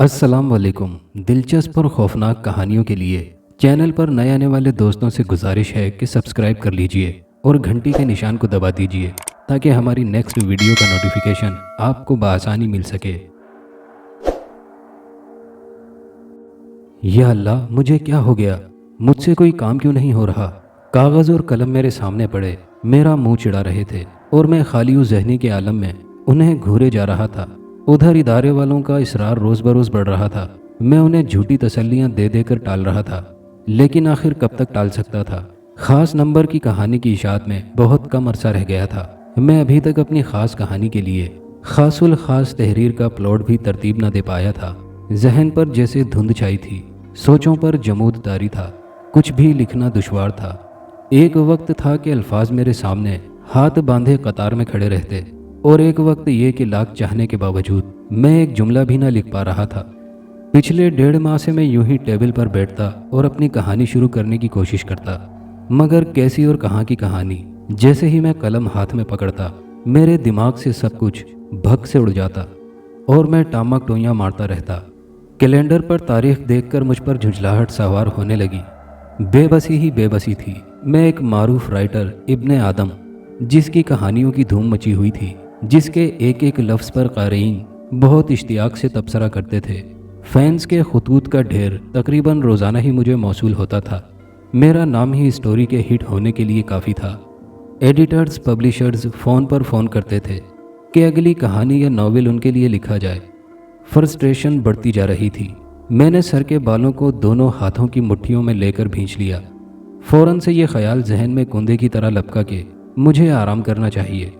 अस्सलाम वालेकुम। दिलचस्प और खौफनाक कहानियों के लिए चैनल पर नए आने वाले दोस्तों से गुजारिश है कि सब्सक्राइब कर लीजिए और घंटी के निशान को दबा दीजिए ताकि हमारी नेक्स्ट वीडियो का नोटिफिकेशन आपको बआसानी मिल सके। या अल्लाह, मुझे क्या हो गया? मुझसे कोई काम क्यों नहीं हो रहा? कागज़ और कलम मेरे सामने पड़े मेरा मुंह चिढ़ा रहे थे और मैं खाली ज़हनी के आलम में उन्हें घूरे जा रहा था। उधर इदारे वालों का इसरार रोज़ बरोज़ बढ़ रहा था। मैं उन्हें झूठी तसल्लियां दे देकर टाल रहा था, लेकिन आखिर कब तक टाल सकता था। ख़ास नंबर की कहानी की इशाअत में बहुत कम अरसा रह गया था। मैं अभी तक अपनी ख़ास कहानी के लिए खासुल ख़ास तहरीर का प्लॉट भी तरतीब न दे पाया था। जहन पर जैसे धुंध छाई थी, सोचों पर जमूद तारी था, कुछ भी लिखना दुश्वार था। एक वक्त था कि अल्फाज मेरे सामने हाथ बांधे कतार में खड़े रहते, और एक वक्त ये कि लाख चाहने के बावजूद मैं एक जुमला भी ना लिख पा रहा था। पिछले 1.5 माह से मैं यूं ही टेबल पर बैठता और अपनी कहानी शुरू करने की कोशिश करता, मगर कैसी और कहाँ की कहानी। जैसे ही मैं कलम हाथ में पकड़ता, मेरे दिमाग से सब कुछ भग से उड़ जाता और मैं टामक टोइयाँ मारता रहता। कैलेंडर पर तारीख देखकर मुझ पर झुंझलाहट सवार होने लगी। बेबसी ही बेबसी थी। मैं एक मारूफ राइटर इब्ने आदम, जिसकी कहानियों की धूम मची हुई थी, जिसके एक एक लफ्ज़ पर क़ारीन बहुत इश्तियाक से तबसरा करते थे। फैंस के खतूत का ढेर तकरीबन रोज़ाना ही मुझे मौसूल होता था। मेरा नाम ही स्टोरी के हिट होने के लिए काफ़ी था। एडिटर्स, पब्लिशर्स फ़ोन पर फ़ोन करते थे कि अगली कहानी या नावल उनके लिए लिखा जाए। फ्रस्ट्रेशन बढ़ती जा रही थी। मैंने सर के बालों को दोनों हाथों की मुट्ठियों में लेकर भींच लिया। फ़ौरन से ये ख्याल जहन में कुंदे की तरह लपका के मुझे आराम करना चाहिए।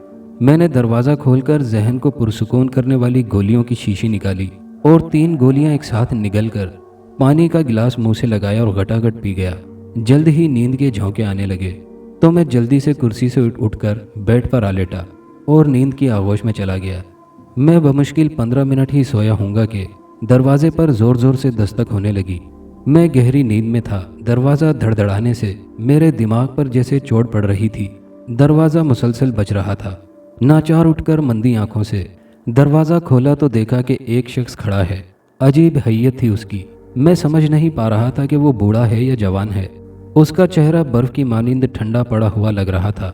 मैंने दरवाज़ा खोलकर जहन को पुरसुकून करने वाली गोलियों की शीशी निकाली और 3 गोलियां एक साथ निगलकर पानी का गिलास मुंह से लगाया और गटागट पी गया। जल्द ही नींद के झोंके आने लगे तो मैं जल्दी से कुर्सी से उठकर बेड पर आ लेटा और नींद की आगोश में चला गया। मैं बमुश्किल 15 मिनट ही सोया हूँगा कि दरवाजे पर ज़ोर ज़ोर से दस्तक होने लगी। मैं गहरी नींद में था। दरवाज़ा धड़धड़ाने से मेरे दिमाग पर जैसे चोट पड़ रही थी। दरवाज़ा मुसलसल बज रहा था। नाचार उठकर मंदी आंखों से दरवाज़ा खोला तो देखा कि एक शख्स खड़ा है। अजीब हैयत थी उसकी। मैं समझ नहीं पा रहा था कि वो बूढ़ा है या जवान है। उसका चेहरा बर्फ़ की मानिंद ठंडा पड़ा हुआ लग रहा था।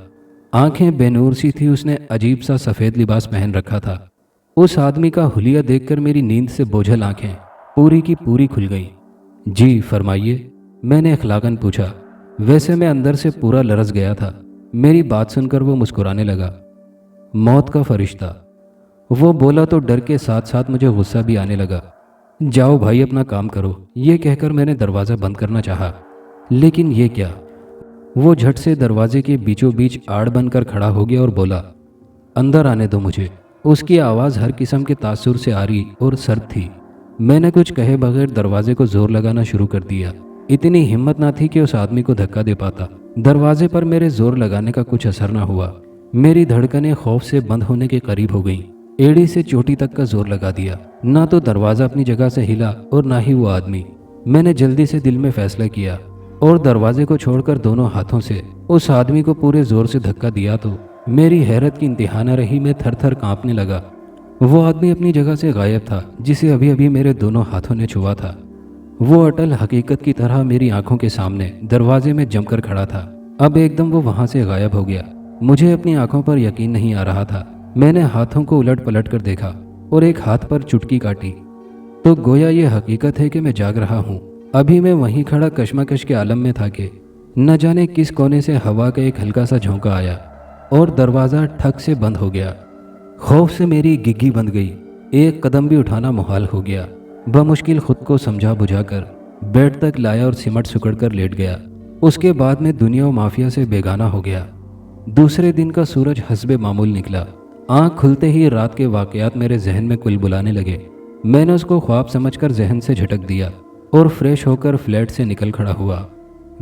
आंखें बेनूर सी थी। उसने अजीब सा सफ़ेद लिबास पहन रखा था। उस आदमी का हुलिया देखकर मेरी नींद से बोझल आंखें पूरी की पूरी खुल गईं। जी फरमाइए, मैंने अखलाकन पूछा। वैसे मैं अंदर से पूरा लरस गया था। मेरी बात सुनकर वो मुस्कुराने लगा। मौत का फरिश्ता, वो बोला तो डर के साथ साथ मुझे गुस्सा भी आने लगा। जाओ भाई, अपना काम करो, ये कहकर मैंने दरवाज़ा बंद करना चाहा, लेकिन ये क्या। वो झट से दरवाजे के बीचों बीच आड़ बनकर खड़ा हो गया और बोला, अंदर आने दो मुझे। उसकी आवाज़ हर किस्म के तासुर से आरी और सर्द थी। मैंने कुछ कहे बगैर दरवाजे को जोर लगाना शुरू कर दिया। इतनी हिम्मत ना थी कि उस आदमी को धक्का दे पाता। दरवाजे पर मेरे जोर लगाने का कुछ असर ना हुआ। मेरी धड़कनें खौफ से बंद होने के करीब हो गईं। एड़ी से चोटी तक का जोर लगा दिया। ना तो दरवाज़ा अपनी जगह से हिला और ना ही वो आदमी। मैंने जल्दी से दिल में फैसला किया और दरवाजे को छोड़कर दोनों हाथों से उस आदमी को पूरे जोर से धक्का दिया तो मेरी हैरत की इंतहा न रही। मैं थर थर काँपने लगा। वो आदमी अपनी जगह से गायब था, जिसे अभी अभी मेरे दोनों हाथों ने छुआ था। वो अटल हकीकत की तरह मेरी आंखों के सामने दरवाजे में जमकर खड़ा था। अब एकदम वो वहाँ से गायब हो गया। मुझे अपनी आंखों पर यकीन नहीं आ रहा था। मैंने हाथों को उलट पलट कर देखा और एक हाथ पर चुटकी काटी तो गोया ये हकीकत है कि मैं जाग रहा हूँ। अभी मैं वहीं खड़ा कश्मकश के आलम में था कि न जाने किस कोने से हवा का एक हल्का सा झोंका आया और दरवाज़ा ठक से बंद हो गया। खौफ से मेरी गिग्गी बंध गई। एक कदम भी उठाना मुहाल हो गया। बमुश्किल खुद को समझा बुझाकर बेड तक लाया और सिमट सुकड़ कर लेट गया। उसके बाद मैं दुनिया और माफिया से बेगाना हो गया। दूसरे दिन का सूरज हस्बे मामूल निकला। आँख खुलते ही रात के वाक़यात मेरे जहन में कुल बुलाने लगे। मैंने उसको ख्वाब समझकर जहन से झटक दिया और फ्रेश होकर फ्लैट से निकल खड़ा हुआ।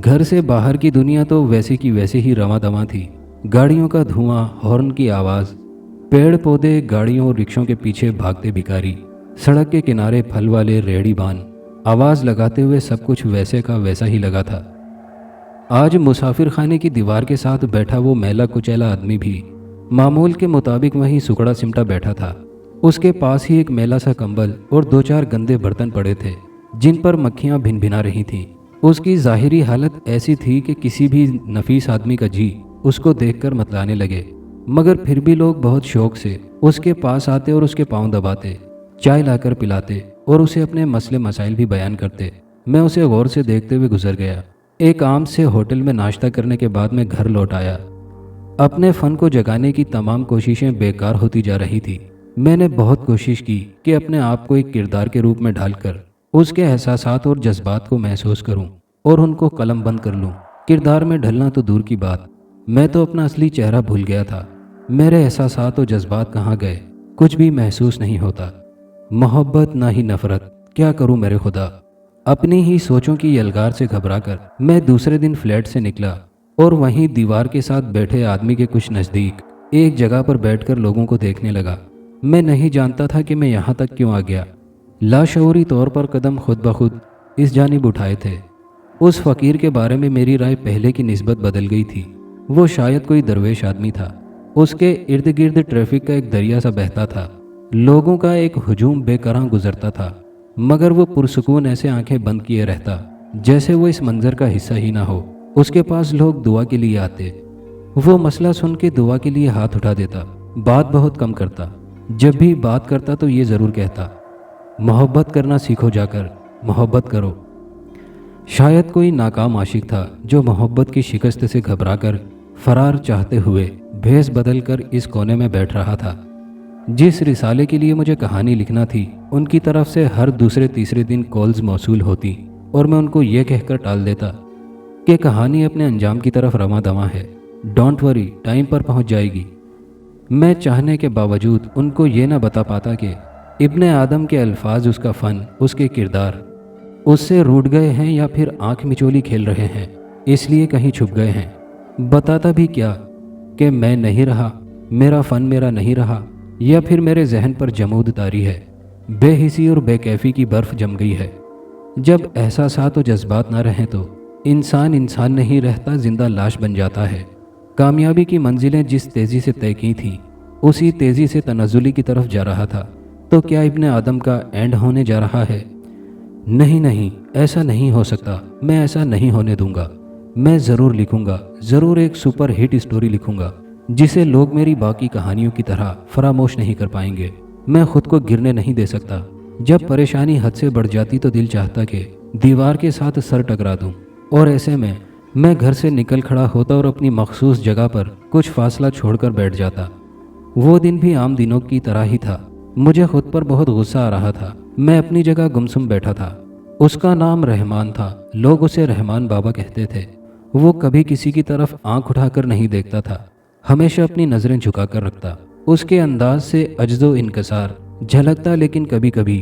घर से बाहर की दुनिया तो वैसी की वैसी ही रवां दवां थी। गाड़ियों का धुआं, हॉर्न की आवाज़, पेड़ पौधे, गाड़ियों और रिक्शों के पीछे भागते भिखारी, सड़क के किनारे फल वाले रेहड़ी बान आवाज़ लगाते हुए सब कुछ वैसे का वैसा ही लगा था। आज मुसाफिर खाने की दीवार के साथ बैठा वो मैला कुचैला आदमी भी मामूल के मुताबिक वहीं सुकड़ा सिमटा बैठा था। उसके पास ही एक मैला सा कंबल और 2-4 गंदे बर्तन पड़े थे जिन पर मक्खियां भिन भिना रही थीं। उसकी ज़ाहिरी हालत ऐसी थी कि किसी भी नफीस आदमी का जी उसको देखकर मतलाने लगे, मगर फिर भी लोग बहुत शौक से उसके पास आते और उसके पांव दबाते, चाय लाकर पिलाते और उसे अपने मसले मसाइल भी बयान करते। मैं उसे गौर से देखते हुए गुजर गया। एक आम से होटल में नाश्ता करने के बाद मैं घर लौट आया। अपने फ़न को जगाने की तमाम कोशिशें बेकार होती जा रही थी। मैंने बहुत कोशिश की कि अपने आप को एक किरदार के रूप में ढालकर उसके एहसासात और जज्बात को महसूस करूं और उनको कलम बंद कर लूं। किरदार में ढलना तो दूर की बात, मैं तो अपना असली चेहरा भूल गया था। मेरे एहसासात और जज्बात कहाँ गए, कुछ भी महसूस नहीं होता। मोहब्बत ना ही नफ़रत, क्या करूं मेरे खुदा। अपनी ही सोचों की यलगार से घबराकर मैं दूसरे दिन फ्लैट से निकला और वहीं दीवार के साथ बैठे आदमी के कुछ नज़दीक एक जगह पर बैठकर लोगों को देखने लगा। मैं नहीं जानता था कि मैं यहाँ तक क्यों आ गया। लाशऊरी तौर पर कदम खुद ब खुद इस जानिब उठाए थे। उस फ़कीर के बारे में मेरी राय पहले की निस्बत बदल गई थी। वो शायद कोई दरवेश आदमी था। उसके इर्द गिर्द ट्रैफिक का एक दरिया सा बहता था। लोगों का एक हुजूम बेकरां गुजरता था, मगर वो पुरसुकून ऐसे आंखें बंद किए रहता जैसे वो इस मंजर का हिस्सा ही ना हो। उसके पास लोग दुआ के लिए आते। वो मसला सुन के दुआ के लिए हाथ उठा देता। बात बहुत कम करता। जब भी बात करता तो ये ज़रूर कहता, मोहब्बत करना सीखो, जाकर मोहब्बत करो। शायद कोई नाकाम आशिक था जो मोहब्बत की शिकस्त से घबराकर फरार चाहते हुए भेस बदल कर इस कोने में बैठ रहा था। जिस रिसाले के लिए मुझे कहानी लिखना थी, उनकी तरफ से हर दूसरे तीसरे दिन कॉल्स मौसूल होती और मैं उनको ये कहकर टाल देता कि कहानी अपने अंजाम की तरफ रवां दवां है, डोंट वरी, टाइम पर पहुंच जाएगी। मैं चाहने के बावजूद उनको ये ना बता पाता कि इब्ने आदम के अल्फाज, उसका फ़न, उसके किरदार उससे रूठ गए हैं या फिर आंख मिचोली खेल रहे हैं, इसलिए कहीं छुप गए हैं। बताता भी क्या कि मैं नहीं रहा, मेरा फ़न मेरा नहीं रहा, या फिर मेरे जहन पर जमूद तारी है, बेहिसी और बेकैफ़ी की बर्फ़ जम गई है। जब एहसासात और जज्बात ना रहें तो इंसान इंसान नहीं रहता, जिंदा लाश बन जाता है। कामयाबी की मंजिलें जिस तेज़ी से तय की थीं, उसी तेज़ी से तनज़्ज़ुली की तरफ जा रहा था। तो क्या इब्ने आदम का एंड होने जा रहा है? नहीं नहीं, ऐसा नहीं हो सकता। मैं ऐसा नहीं होने दूंगा। मैं ज़रूर लिखूंगा, ज़रूर एक सुपर हिट स्टोरी लिखूंगा जिसे लोग मेरी बाकी कहानियों की तरह फरामोश नहीं कर पाएंगे। मैं खुद को गिरने नहीं दे सकता। जब परेशानी हद से बढ़ जाती तो दिल चाहता कि दीवार के साथ सर टकरा दूं, और ऐसे में मैं घर से निकल खड़ा होता और अपनी मखसूस जगह पर कुछ फासला छोड़कर बैठ जाता। वो दिन भी आम दिनों की तरह ही था। मुझे खुद पर बहुत गुस्सा आ रहा था। मैं अपनी जगह गुमसुम बैठा था। उसका नाम रहमान था। लोग उसे रहमान बाबा कहते थे। वो कभी किसी की तरफ आंख उठाकर नहीं देखता था, हमेशा अपनी नज़रें झुकाकर रखता। उसके अंदाज से अज्जो इनकसार झलकता, लेकिन कभी कभी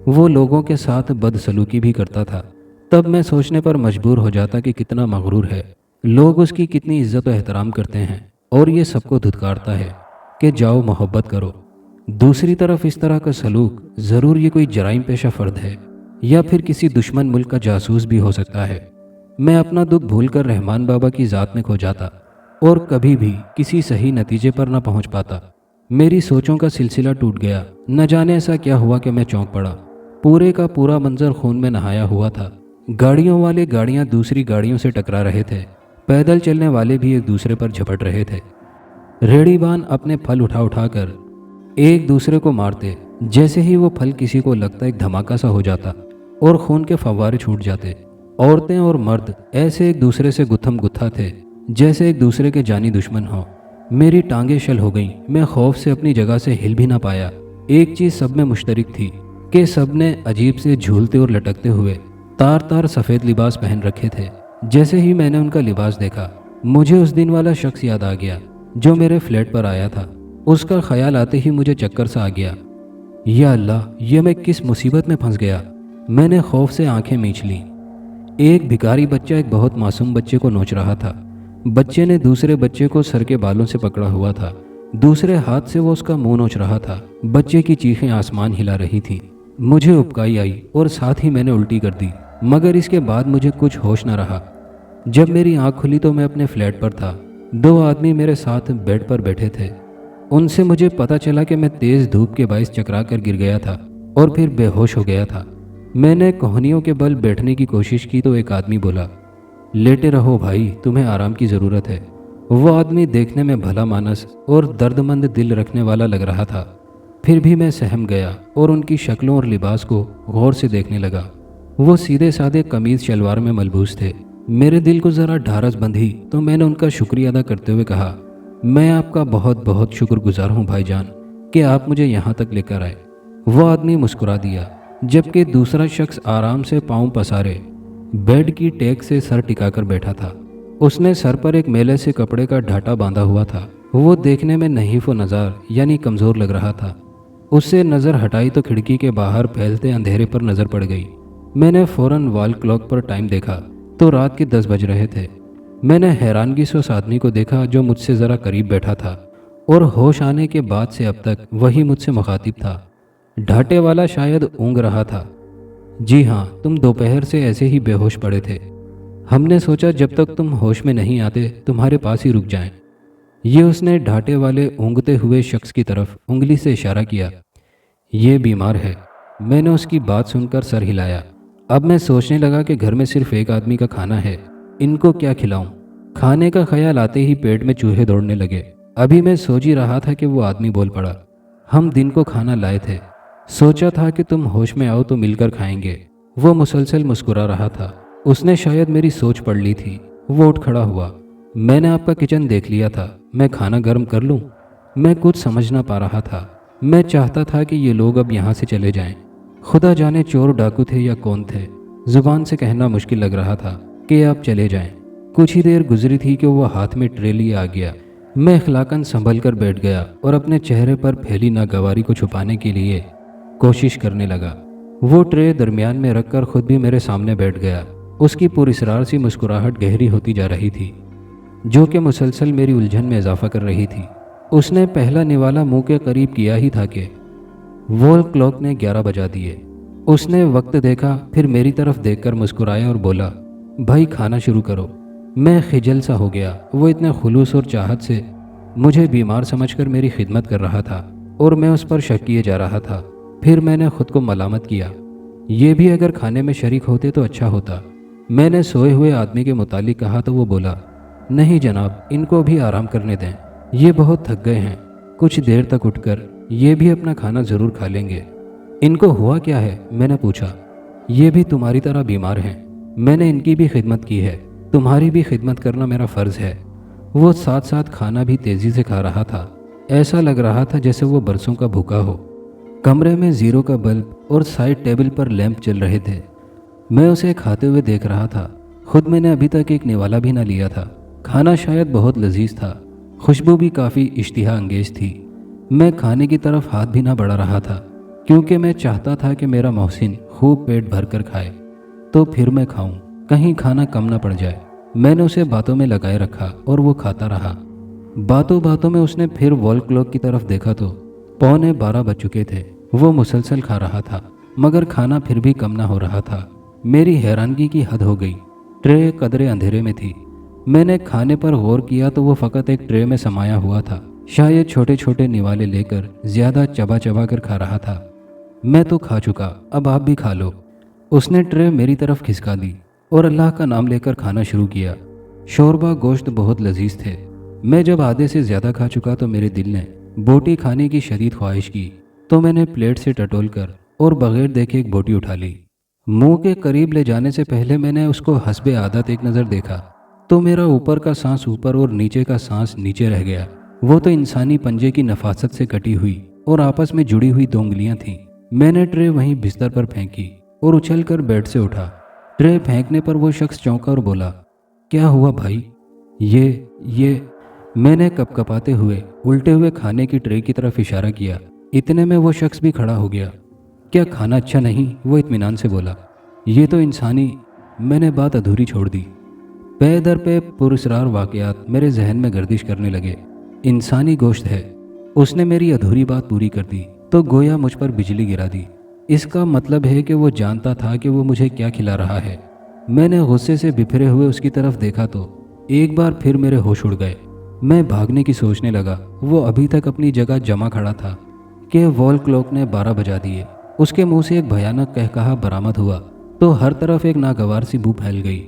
वो लोगों के साथ बदसलूकी भी करता था। तब मैं सोचने पर मजबूर हो जाता कि कितना मगरूर है, लोग उसकी कितनी इज्जत और एहतराम करते हैं और ये सबको धुतकारता है कि जाओ मोहब्बत करो। दूसरी तरफ इस तरह का सलूक ज़रूर ये कोई जराइम पेशा फ़र्द है या फिर किसी दुश्मन मुल्क का जासूस भी हो सकता है। मैं अपना दुख भूलकर रहमान बाबा की ज़ात में खो जाता और कभी भी किसी सही नतीजे पर न पहुंच पाता। मेरी सोचों का सिलसिला टूट गया। न जाने ऐसा क्या हुआ कि मैं चौंक पड़ा। पूरे का पूरा मंजर खून में नहाया हुआ था। गाड़ियों वाले गाड़ियां दूसरी गाड़ियों से टकरा रहे थे। पैदल चलने वाले भी एक दूसरे पर झपट रहे थे। रेहड़ीबान अपने फल उठा उठाकर एक दूसरे को मारते। जैसे ही वो फल किसी को लगता एक धमाका सा हो जाता और खून के फव्वारे छूट जाते। औरतें और मर्द ऐसे एक दूसरे से गुत्थम गुत्था थे जैसे एक दूसरे के जानी दुश्मन हो। मेरी टांगें शल हो गईं। मैं खौफ से अपनी जगह से हिल भी ना पाया। एक चीज़ सब में मुश्तरक थी कि सब ने अजीब से झूलते और लटकते हुए तार तार सफ़ेद लिबास पहन रखे थे। जैसे ही मैंने उनका लिबास देखा, मुझे उस दिन वाला शख्स याद आ गया जो मेरे फ्लैट पर आया था। उसका ख्याल आते ही मुझे चक्कर सा आ गया। या अल्लाह, ये मैं किस मुसीबत में फंस गया। मैंने खौफ से आंखें मींच लीं। एक भिखारी बच्चा एक बहुत मासूम बच्चे को नोच रहा था। बच्चे ने दूसरे बच्चे को सर के बालों से पकड़ा हुआ था। दूसरे हाथ से वो उसका मुंह नोच रहा था। बच्चे की चीखें आसमान हिला रही थीं। मुझे उबकाई आई और साथ ही मैंने उल्टी कर दी, मगर इसके बाद मुझे कुछ होश न रहा। जब मेरी आंख खुली तो मैं अपने फ्लैट पर था। दो आदमी मेरे साथ बेड पर बैठे थे। ان سے مجھے پتہ چلا کہ میں تیز دھوپ کے باعث چکرا کر گر گیا تھا اور پھر بے ہوش ہو گیا تھا۔ میں نے کوہنیوں کے بل بیٹھنے کی کوشش کی تو ایک آدمی بولا، لیٹے رہو بھائی، تمہیں آرام کی ضرورت ہے۔ وہ آدمی دیکھنے میں بھلا مانس اور درد مند دل رکھنے والا لگ رہا تھا، پھر بھی میں سہم گیا اور ان کی شکلوں اور لباس کو غور سے دیکھنے لگا۔ وہ سیدھے سادے قمیض شلوار میں ملبوس تھے۔ میرے دل کو ذرا ڈھارس بندھی تو میں نے ان کا شکریہ ادا کرتے ہوئے کہا، میں آپ کا بہت بہت شکر گزار ہوں بھائی جان کہ آپ مجھے یہاں تک لے کر آئے۔ وہ آدمی مسکرا دیا، جبکہ دوسرا شخص آرام سے پاؤں پسارے بیڈ کی ٹیک سے سر ٹکا کر بیٹھا تھا۔ اس نے سر پر ایک میلے سے کپڑے کا ڈھاٹا باندھا ہوا تھا۔ وہ دیکھنے میں نحیف و نزار یعنی کمزور لگ رہا تھا۔ اس سے نظر ہٹائی تو کھڑکی کے باہر پھیلتے اندھیرے پر نظر پڑ گئی۔ میں نے فوراً وال کلاک پر ٹائم دیکھا تو رات کے 10 بج رہے تھے۔ میں نے حیرانگی سے اس آدمی کو دیکھا جو مجھ سے ذرا قریب بیٹھا تھا اور ہوش آنے کے بعد سے اب تک وہی مجھ سے مخاطب تھا۔ ڈھاٹے والا شاید اونگ رہا تھا۔ جی ہاں، تم دوپہر سے ایسے ہی بے ہوش پڑے تھے۔ ہم نے سوچا جب تک تم ہوش میں نہیں آتے تمہارے پاس ہی رک جائیں۔ یہ اس نے ڈھاٹے والے اونگتے ہوئے شخص کی طرف انگلی سے اشارہ کیا۔ یہ بیمار ہے۔ میں نے اس کی بات سن کر سر ہلایا۔ اب میں سوچنے لگا کہ گھر میں صرف ایک آدمی کا کھانا ہے، ان کو کیا کھلاؤں؟ کھانے کا خیال آتے ہی پیٹ میں چوہے دوڑنے لگے۔ ابھی میں سوچ ہی رہا تھا کہ وہ آدمی بول پڑا، ہم دن کو کھانا لائے تھے، سوچا تھا کہ تم ہوش میں آؤ تو مل کر کھائیں گے۔ وہ مسلسل مسکرا رہا تھا۔ اس نے شاید میری سوچ پڑھ لی تھی۔ وہ اٹھ کھڑا ہوا۔ میں نے آپ کا کچن دیکھ لیا تھا، میں کھانا گرم کر لوں؟ میں کچھ سمجھ نہ پا رہا تھا۔ میں چاہتا تھا کہ یہ لوگ اب یہاں سے چلے جائیں۔ خدا جانے چور ڈاکو تھے یا کون تھے، زبان سے کہنا مشکل لگ رہا تھا کہ آپ چلے جائیں۔ کچھ ہی دیر گزری تھی کہ وہ ہاتھ میں ٹرے لیے آ گیا۔ میں اخلاقاً سنبھل کر بیٹھ گیا اور اپنے چہرے پر پھیلی ناگواری کو چھپانے کے لیے کوشش کرنے لگا۔ وہ ٹرے درمیان میں رکھ کر خود بھی میرے سامنے بیٹھ گیا۔ اس کی پراسرار سی مسکراہٹ گہری ہوتی جا رہی تھی، جو کہ مسلسل میری الجھن میں اضافہ کر رہی تھی۔ اس نے پہلا نوالا منہ کے قریب کیا ہی تھا کہ وال کلاک نے 11 بجا دیے۔ اس نے وقت دیکھا، پھر میری طرف دیکھ کر مسکرایا اور بولا، بھائی کھانا شروع کرو۔ میں خجل سا ہو گیا۔ وہ اتنے خلوص اور چاہت سے مجھے بیمار سمجھ کر میری خدمت کر رہا تھا اور میں اس پر شک کیے جا رہا تھا۔ پھر میں نے خود کو ملامت کیا، یہ بھی اگر کھانے میں شریک ہوتے تو اچھا ہوتا۔ میں نے سوئے ہوئے آدمی کے متعلق کہا تو وہ بولا، نہیں جناب، ان کو بھی آرام کرنے دیں، یہ بہت تھک گئے ہیں، کچھ دیر تک اٹھ کر یہ بھی اپنا کھانا ضرور کھا لیں گے۔ ان کو ہوا کیا ہے؟ میں نے پوچھا۔ یہ بھی تمہاری طرح بیمار ہیں، میں نے ان کی بھی خدمت کی ہے، تمہاری بھی خدمت کرنا میرا فرض ہے۔ وہ ساتھ ساتھ کھانا بھی تیزی سے کھا رہا تھا، ایسا لگ رہا تھا جیسے وہ برسوں کا بھوکا ہو۔ کمرے میں زیرو کا بلب اور سائڈ ٹیبل پر لیمپ چل رہے تھے۔ میں اسے کھاتے ہوئے دیکھ رہا تھا۔ خود میں نے ابھی تک ایک نوالا بھی نہ لیا تھا۔ کھانا شاید بہت لذیذ تھا، خوشبو بھی کافی اشتہا انگیز تھی۔ میں کھانے کی طرف ہاتھ بھی نہ بڑھا رہا تھا، کیونکہ میں چاہتا تھا کہ میرا محسن خوب پیٹ بھر کر کھائے تو پھر میں کھاؤں، کہیں کھانا کم نہ پڑ جائے۔ میں نے اسے باتوں میں لگائے رکھا اور وہ کھاتا رہا۔ باتوں باتوں میں اس نے پھر وال کلاک کی طرف دیکھا تو 11:15 بج چکے تھے۔ وہ مسلسل کھا رہا تھا مگر کھانا پھر بھی کم نہ ہو رہا تھا۔ میری حیرانگی کی حد ہو گئی۔ ٹرے قدرے اندھیرے میں تھی۔ میں نے کھانے پر غور کیا تو وہ فقط ایک ٹرے میں سمایا ہوا تھا، شاید چھوٹے چھوٹے نوالے لے کر زیادہ چبا چبا کر کھا رہا تھا۔ میں تو کھا چکا، اب آپ بھی کھا لو۔ اس نے ٹرے میری طرف کھسکا دی اور اللہ کا نام لے کر کھانا شروع کیا۔ شوربہ گوشت بہت لذیذ تھے۔ میں جب آدھے سے زیادہ کھا چکا تو میرے دل نے بوٹی کھانے کی شدید خواہش کی، تو میں نے پلیٹ سے ٹٹول کر اور بغیر دیکھے ایک بوٹی اٹھا لی۔ منہ کے قریب لے جانے سے پہلے میں نے اس کو حسب عادت ایک نظر دیکھا تو میرا اوپر کا سانس اوپر اور نیچے کا سانس نیچے رہ گیا۔ وہ تو انسانی پنجے کی نفاست سے کٹی ہوئی اور آپس میں جڑی ہوئی 2 انگلیاں تھیں۔ میں نے ٹرے وہیں بستر پر پھینکی اور اچھل کر بیڈ سے اٹھا۔ ٹرے پھینکنے پر وہ شخص چونکا اور بولا، کیا ہوا بھائی؟ یہ میں نے کپ کپاتے ہوئے الٹے ہوئے کھانے کی ٹرے کی طرف اشارہ کیا۔ اتنے میں وہ شخص بھی کھڑا ہو گیا۔ کیا کھانا اچھا نہیں؟ وہ اطمینان سے بولا۔ یہ تو انسانی، میں نے بات ادھوری چھوڑ دی۔ پے در پہ پراسرار واقعات میرے ذہن میں گردش کرنے لگے۔ انسانی گوشت ہے، اس نے میری ادھوری بات پوری کر دی تو گویا مجھ پر بجلی گرا دی۔ اس کا مطلب ہے کہ وہ جانتا تھا کہ وہ مجھے کیا کھلا رہا ہے۔ میں نے غصے سے بپھرے ہوئے اس کی طرف دیکھا تو ایک بار پھر میرے ہوش اڑ گئے۔ मैं भागने की सोचने लगा। वो अभी तक अपनी जगह जमा खड़ा था कि वॉल क्लॉक ने 12 बजा दिए। उसके मुंह से एक भयानक कहकहा बरामद हुआ तो हर तरफ एक नागवार सी बू फैल गई।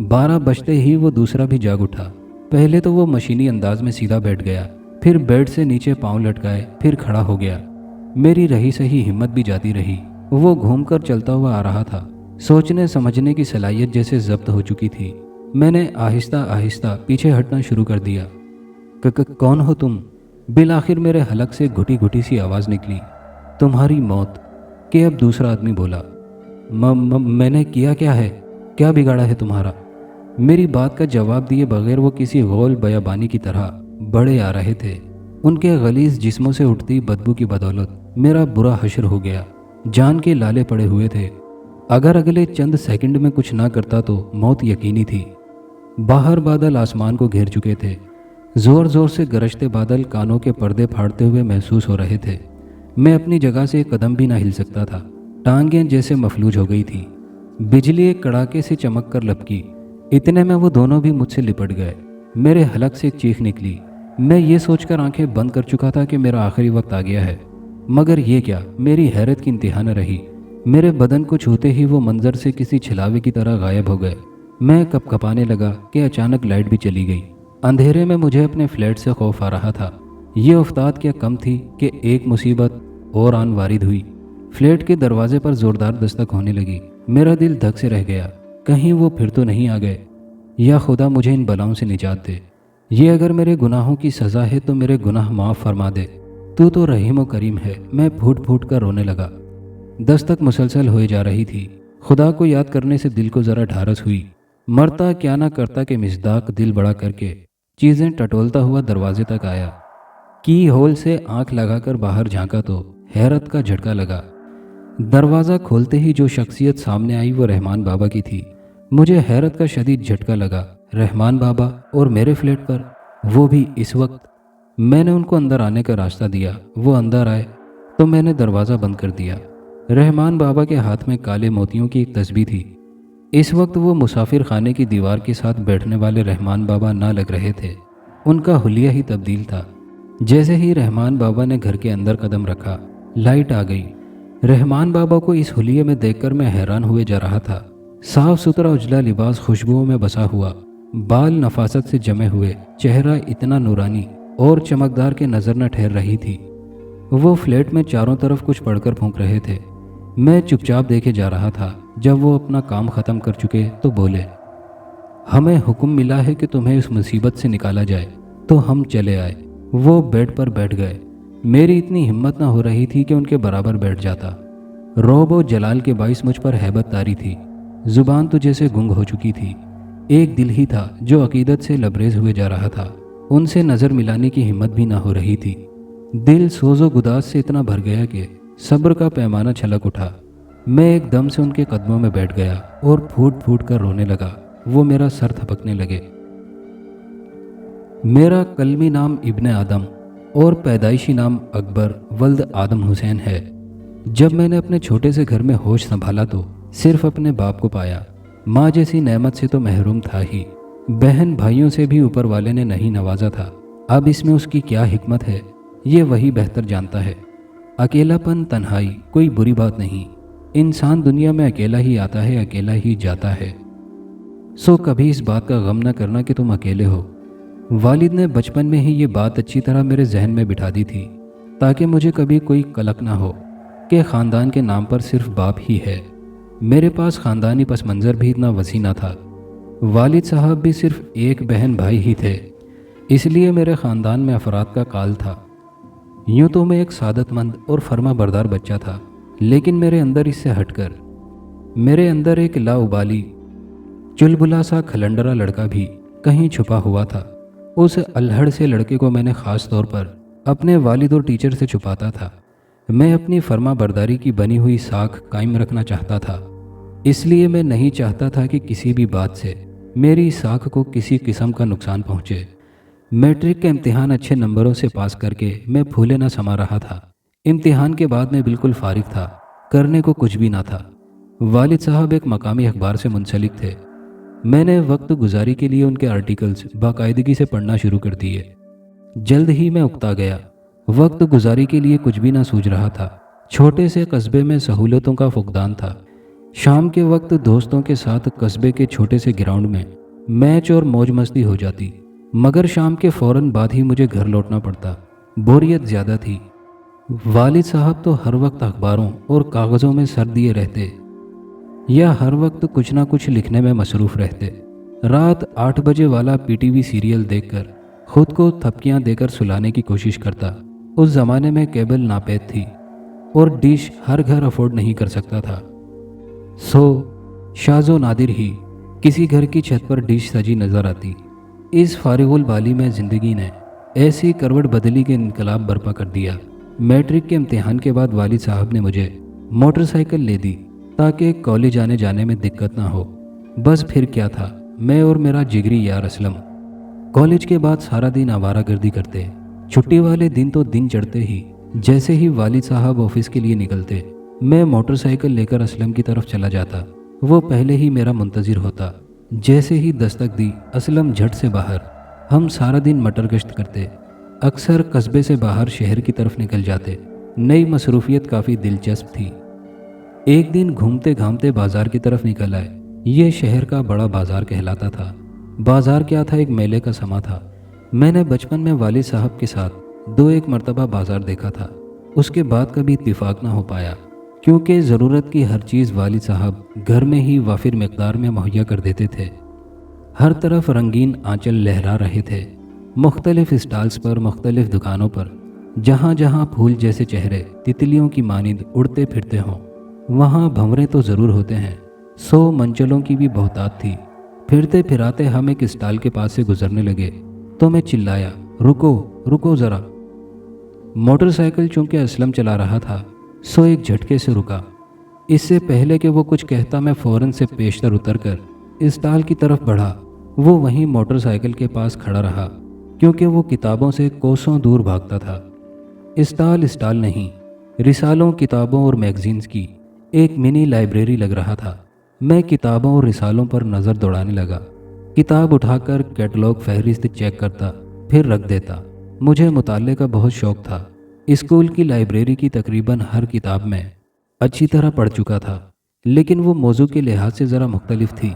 12 बजते ही वो दूसरा भी जाग उठा। पहले तो वो मशीनी अंदाज में सीधा बैठ गया, फिर बेड से नीचे पांव लटकाए, फिर खड़ा हो गया। मेरी रही सही हिम्मत भी जाती रही। वो घूमकर चलता हुआ आ रहा था। सोचने समझने की सलाहियत जैसे जब्त हो चुकी थी। मैंने आहिस्ता आहिस्ता पीछे हटना शुरू कर दिया। कौन हो तुम? बिल आखिर मेरे हलक से घुटी घुटी सी आवाज़ निकली। तुम्हारी मौत के अब दूसरा आदमी बोला। मैंने किया क्या है? क्या बिगाड़ा है तुम्हारा? मेरी बात का जवाब दिए बगैर वो किसी गौल बयाबानी की तरह बड़े आ रहे थे। उनके गलीज जिस्मों से उठती बदबू की बदौलत मेरा बुरा हश्र हो गया। जान के लाले पड़े हुए थे। अगर अगले चंद सेकंड में कुछ ना करता तो मौत यकीनी थी। बाहर बादल आसमान को घेर चुके थे। जोर जोर से गरजते बादल कानों के पर्दे फाड़ते हुए महसूस हो रहे थे। मैं अपनी जगह से एक कदम भी ना हिल सकता था। टांगें जैसे मफलूज हो गई थी। बिजली एक कड़ाके से चमक कर लपकी। इतने में वो दोनों भी मुझसे लिपट गए। मेरे हलक से एक चीख निकली। मैं ये सोचकर आंखें बंद कर चुका था कि मेरा आखिरी वक्त आ गया है, मगर ये क्या, मेरी हैरत की इंतहा न रही। मेरे बदन को छूते ही वो मंजर से किसी छिलावे की तरह गायब हो गए। मैं कपकपाने लगा कि अचानक लाइट भी चली गई। अंधेरे में मुझे अपने फ्लैट से खौफ आ रहा था। ये उफ्ताद क्या कम थी कि एक मुसीबत और आन वारिद हुई। फ्लैट के दरवाजे पर जोरदार दस्तक होने लगी। मेरा दिल धक से रह गया। कहीं वो फिर तो नहीं आ गए? या खुदा मुझे इन बलाओं से निजात दे। ये अगर मेरे गुनाहों की सज़ा है तो मेरे गुनाह माफ़ फरमा दे। तू तो रहीम व करीम है। मैं फूट फूट कर रोने लगा। दस्तक मुसलसल होए जा रही थी। खुदा को याद करने से दिल को ज़रा ढारस हुई। मरता क्या ना करता के मिसदाक दिल बड़ा करके चीज़ें टटोलता हुआ दरवाजे तक आया। की होल से आंख लगाकर बाहर झांका तो हैरत का झटका लगा। दरवाज़ा खोलते ही जो शख्सियत सामने आई वो रहमान बाबा की थी। मुझे हैरत का शदीद झटका लगा। रहमान बाबा और मेरे फ्लैट पर, वो भी इस वक्त। मैंने उनको अंदर आने का रास्ता दिया। वो अंदर आए तो मैंने दरवाज़ा बंद कर दिया। रहमान बाबा के हाथ में काले मोतियों की एक तस्बीह थी। इस वक्त वो मुसाफिर खाने की दीवार के साथ बैठने वाले रहमान बाबा ना लग रहे थे। उनका हुलिया ही तब्दील था। जैसे ही रहमान बाबा ने घर के अंदर कदम रखा, लाइट आ गई। रहमान बाबा को इस हुलिये में देखकर मैं हैरान हुए जा रहा था। साफ सुथरा उजला लिबास खुशबुओं में बसा हुआ, बाल नफासत से जमे हुए, चेहरा इतना नूरानी और चमकदार के नज़र न ठहर रही थी। वो फ्लैट में चारों तरफ कुछ पढ़कर फूंक रहे थे। मैं चुपचाप देखे जा रहा था। जब वो अपना काम ख़त्म कर चुके तो बोले, हमें हुक्म मिला है कि तुम्हें इस मुसीबत से निकाला जाए, तो हम चले आए। वो बेड पर बैठ गए। मेरी इतनी हिम्मत न हो रही थी कि उनके बराबर बैठ जाता। रौब और जलाल के बाइस मुझ पर हैबत तारी थी। जुबान तो जैसे गुंग हो चुकी थी। एक दिल ही था जो अकीदत से लबरेज हुए जा रहा था। उनसे नज़र मिलाने की हिम्मत भी ना हो रही थी। दिल सोजो गुदास से इतना भर गया कि सब्र का पैमाना छलक उठा। मैं एकदम से उनके कदमों में बैठ गया और फूट फूट कर रोने लगा। वो मेरा सर थपकने लगे। मेरा कलमी नाम इब्ने आदम और पैदाइशी नाम अकबर वल्द आदम हुसैन है। जब मैंने अपने छोटे से घर में होश संभाला तो सिर्फ अपने बाप को पाया। माँ जैसी नेमत से तो महरूम था ही। बहन भाइयों से भी ऊपर वाले ने नहीं नवाजा था। अब इसमें उसकी क्या हिकमत है, ये वही बेहतर जानता है। अकेलापन, तन्हाई कोई बुरी बात नहीं। इंसान दुनिया में अकेला ही आता है, अकेला ही जाता है। सो कभी इस बात का गम न करना कि तुम अकेले हो। वालिद ने बचपन में ही ये बात अच्छी तरह मेरे जहन में बिठा दी थी, ताकि मुझे कभी कोई कलक ना हो कि ख़ानदान के नाम पर सिर्फ बाप ही है। मेरे पास ख़ानदानी पस मंज़र भी इतना वसी ना था। वालिद साहब भी सिर्फ एक बहन भाई ही थे, इसलिए मेरे ख़ानदान में अफराद का काल था। यूँ तो मैं एक सादतमंद और फर्मा बरदार बच्चा था, लेकिन मेरे अंदर इससे हटकर मेरे अंदर एक लाउबाली चुलबुला सा खलंडरा लड़का भी कहीं छुपा हुआ था। उस अल्हड़ से लड़के को मैंने ख़ास तौर पर अपने वालिद और टीचर से छुपाता था। मैं अपनी फर्मा बरदारी की बनी हुई साख कायम रखना चाहता था, इसलिए मैं नहीं चाहता था कि किसी भी बात से मेरी साख को किसी किस्म का नुकसान पहुँचे। मैट्रिक का इम्तिहान अच्छे नंबरों से पास करके मैं फूले ना समा रहा था। इम्तिहान के बाद मैं बिल्कुल फारिग था, करने को कुछ भी ना था। वालिद साहब एक मकामी अखबार से मुंसलिक थे। میں نے وقت گزاری کے لیے ان کے آرٹیکلز باقاعدگی سے پڑھنا شروع کر دیے۔ جلد ہی میں اکتا گیا۔ وقت گزاری کے لیے کچھ بھی نہ سوچ رہا تھا۔ چھوٹے سے قصبے میں سہولتوں کا فقدان تھا۔ شام کے وقت دوستوں کے ساتھ قصبے کے چھوٹے سے گراؤنڈ میں میچ اور موج مستی ہو جاتی، مگر شام کے فوراً بعد ہی مجھے گھر لوٹنا پڑتا۔ بوریت زیادہ تھی۔ والد صاحب تو ہر وقت اخباروں اور کاغذوں میں سر دیے رہتے یا ہر وقت کچھ نہ کچھ لکھنے میں مصروف رہتے۔ رات 8 بجے والا پی ٹی وی سیریل دیکھ کر خود کو تھپکیاں دے کر سلانے کی کوشش کرتا۔ اس زمانے میں کیبل ناپید تھی اور ڈش ہر گھر افورڈ نہیں کر سکتا تھا، سو شاذ و نادر ہی کسی گھر کی چھت پر ڈش سجی نظر آتی۔ اس فارغ البالی میں زندگی نے ایسی کروٹ بدلی کے انقلاب برپا کر دیا۔ میٹرک کے امتحان کے بعد والد صاحب نے مجھے موٹر سائیکل لے دی تاکہ کالج آنے جانے میں دقت نہ ہو۔ بس پھر کیا تھا، میں اور میرا جگری یار اسلم کالج کے بعد سارا دن آوارہ گردی کرتے۔ چھٹی والے دن تو دن چڑھتے ہی جیسے ہی والد صاحب آفس کے لیے نکلتے، میں موٹر سائیکل لے کر اسلم کی طرف چلا جاتا۔ وہ پہلے ہی میرا منتظر ہوتا۔ جیسے ہی دستک دی، اسلم جھٹ سے باہر۔ ہم سارا دن مٹر گشت کرتے، اکثر قصبے سے باہر شہر کی طرف نکل جاتے۔ نئی مصروفیت کافی دلچسپ تھی۔ ایک دن گھومتے گھامتے بازار کی طرف نکل آئے۔ یہ شہر کا بڑا بازار کہلاتا تھا۔ بازار کیا تھا، ایک میلے کا سما تھا۔ میں نے بچپن میں والد صاحب کے ساتھ 2-1 مرتبہ بازار دیکھا تھا، اس کے بعد کبھی اتفاق نہ ہو پایا، کیونکہ ضرورت کی ہر چیز والد صاحب گھر میں ہی وافر مقدار میں مہیا کر دیتے تھے۔ ہر طرف رنگین آنچل لہرا رہے تھے، مختلف اسٹالز پر، مختلف دکانوں پر، جہاں جہاں پھول جیسے چہرے تتلیوں کی مانند اڑتے پھرتے ہوں، وہاں بھنورے تو ضرور ہوتے ہیں۔ 100 منچلوں کی بھی بہتات تھی۔ پھرتے پھراتے ہم ایک اسٹال کے پاس سے گزرنے لگے تو میں چلایا، رکو رکو ذرا۔ موٹر سائیکل چونکہ اسلم چلا رہا تھا، سو ایک جھٹکے سے رکا۔ اس سے پہلے کہ وہ کچھ کہتا، میں فوراً سے پیشتر اتر کر اسٹال کی طرف بڑھا۔ وہ وہیں موٹر سائیکل کے پاس کھڑا رہا، کیونکہ وہ کتابوں سے کوسوں دور بھاگتا تھا۔ اسٹال نہیں، رسالوں، کتابوں اور میگزینز کی ایک منی لائبریری لگ رہا تھا۔ میں کتابوں اور رسالوں پر نظر دوڑانے لگا۔ کتاب اٹھا کر کیٹلاگ فہرست چیک کرتا، پھر رکھ دیتا۔ مجھے مطالعے کا بہت شوق تھا۔ اسکول کی لائبریری کی تقریباً ہر کتاب میں اچھی طرح پڑھ چکا تھا، لیکن وہ موضوع کے لحاظ سے ذرا مختلف تھی۔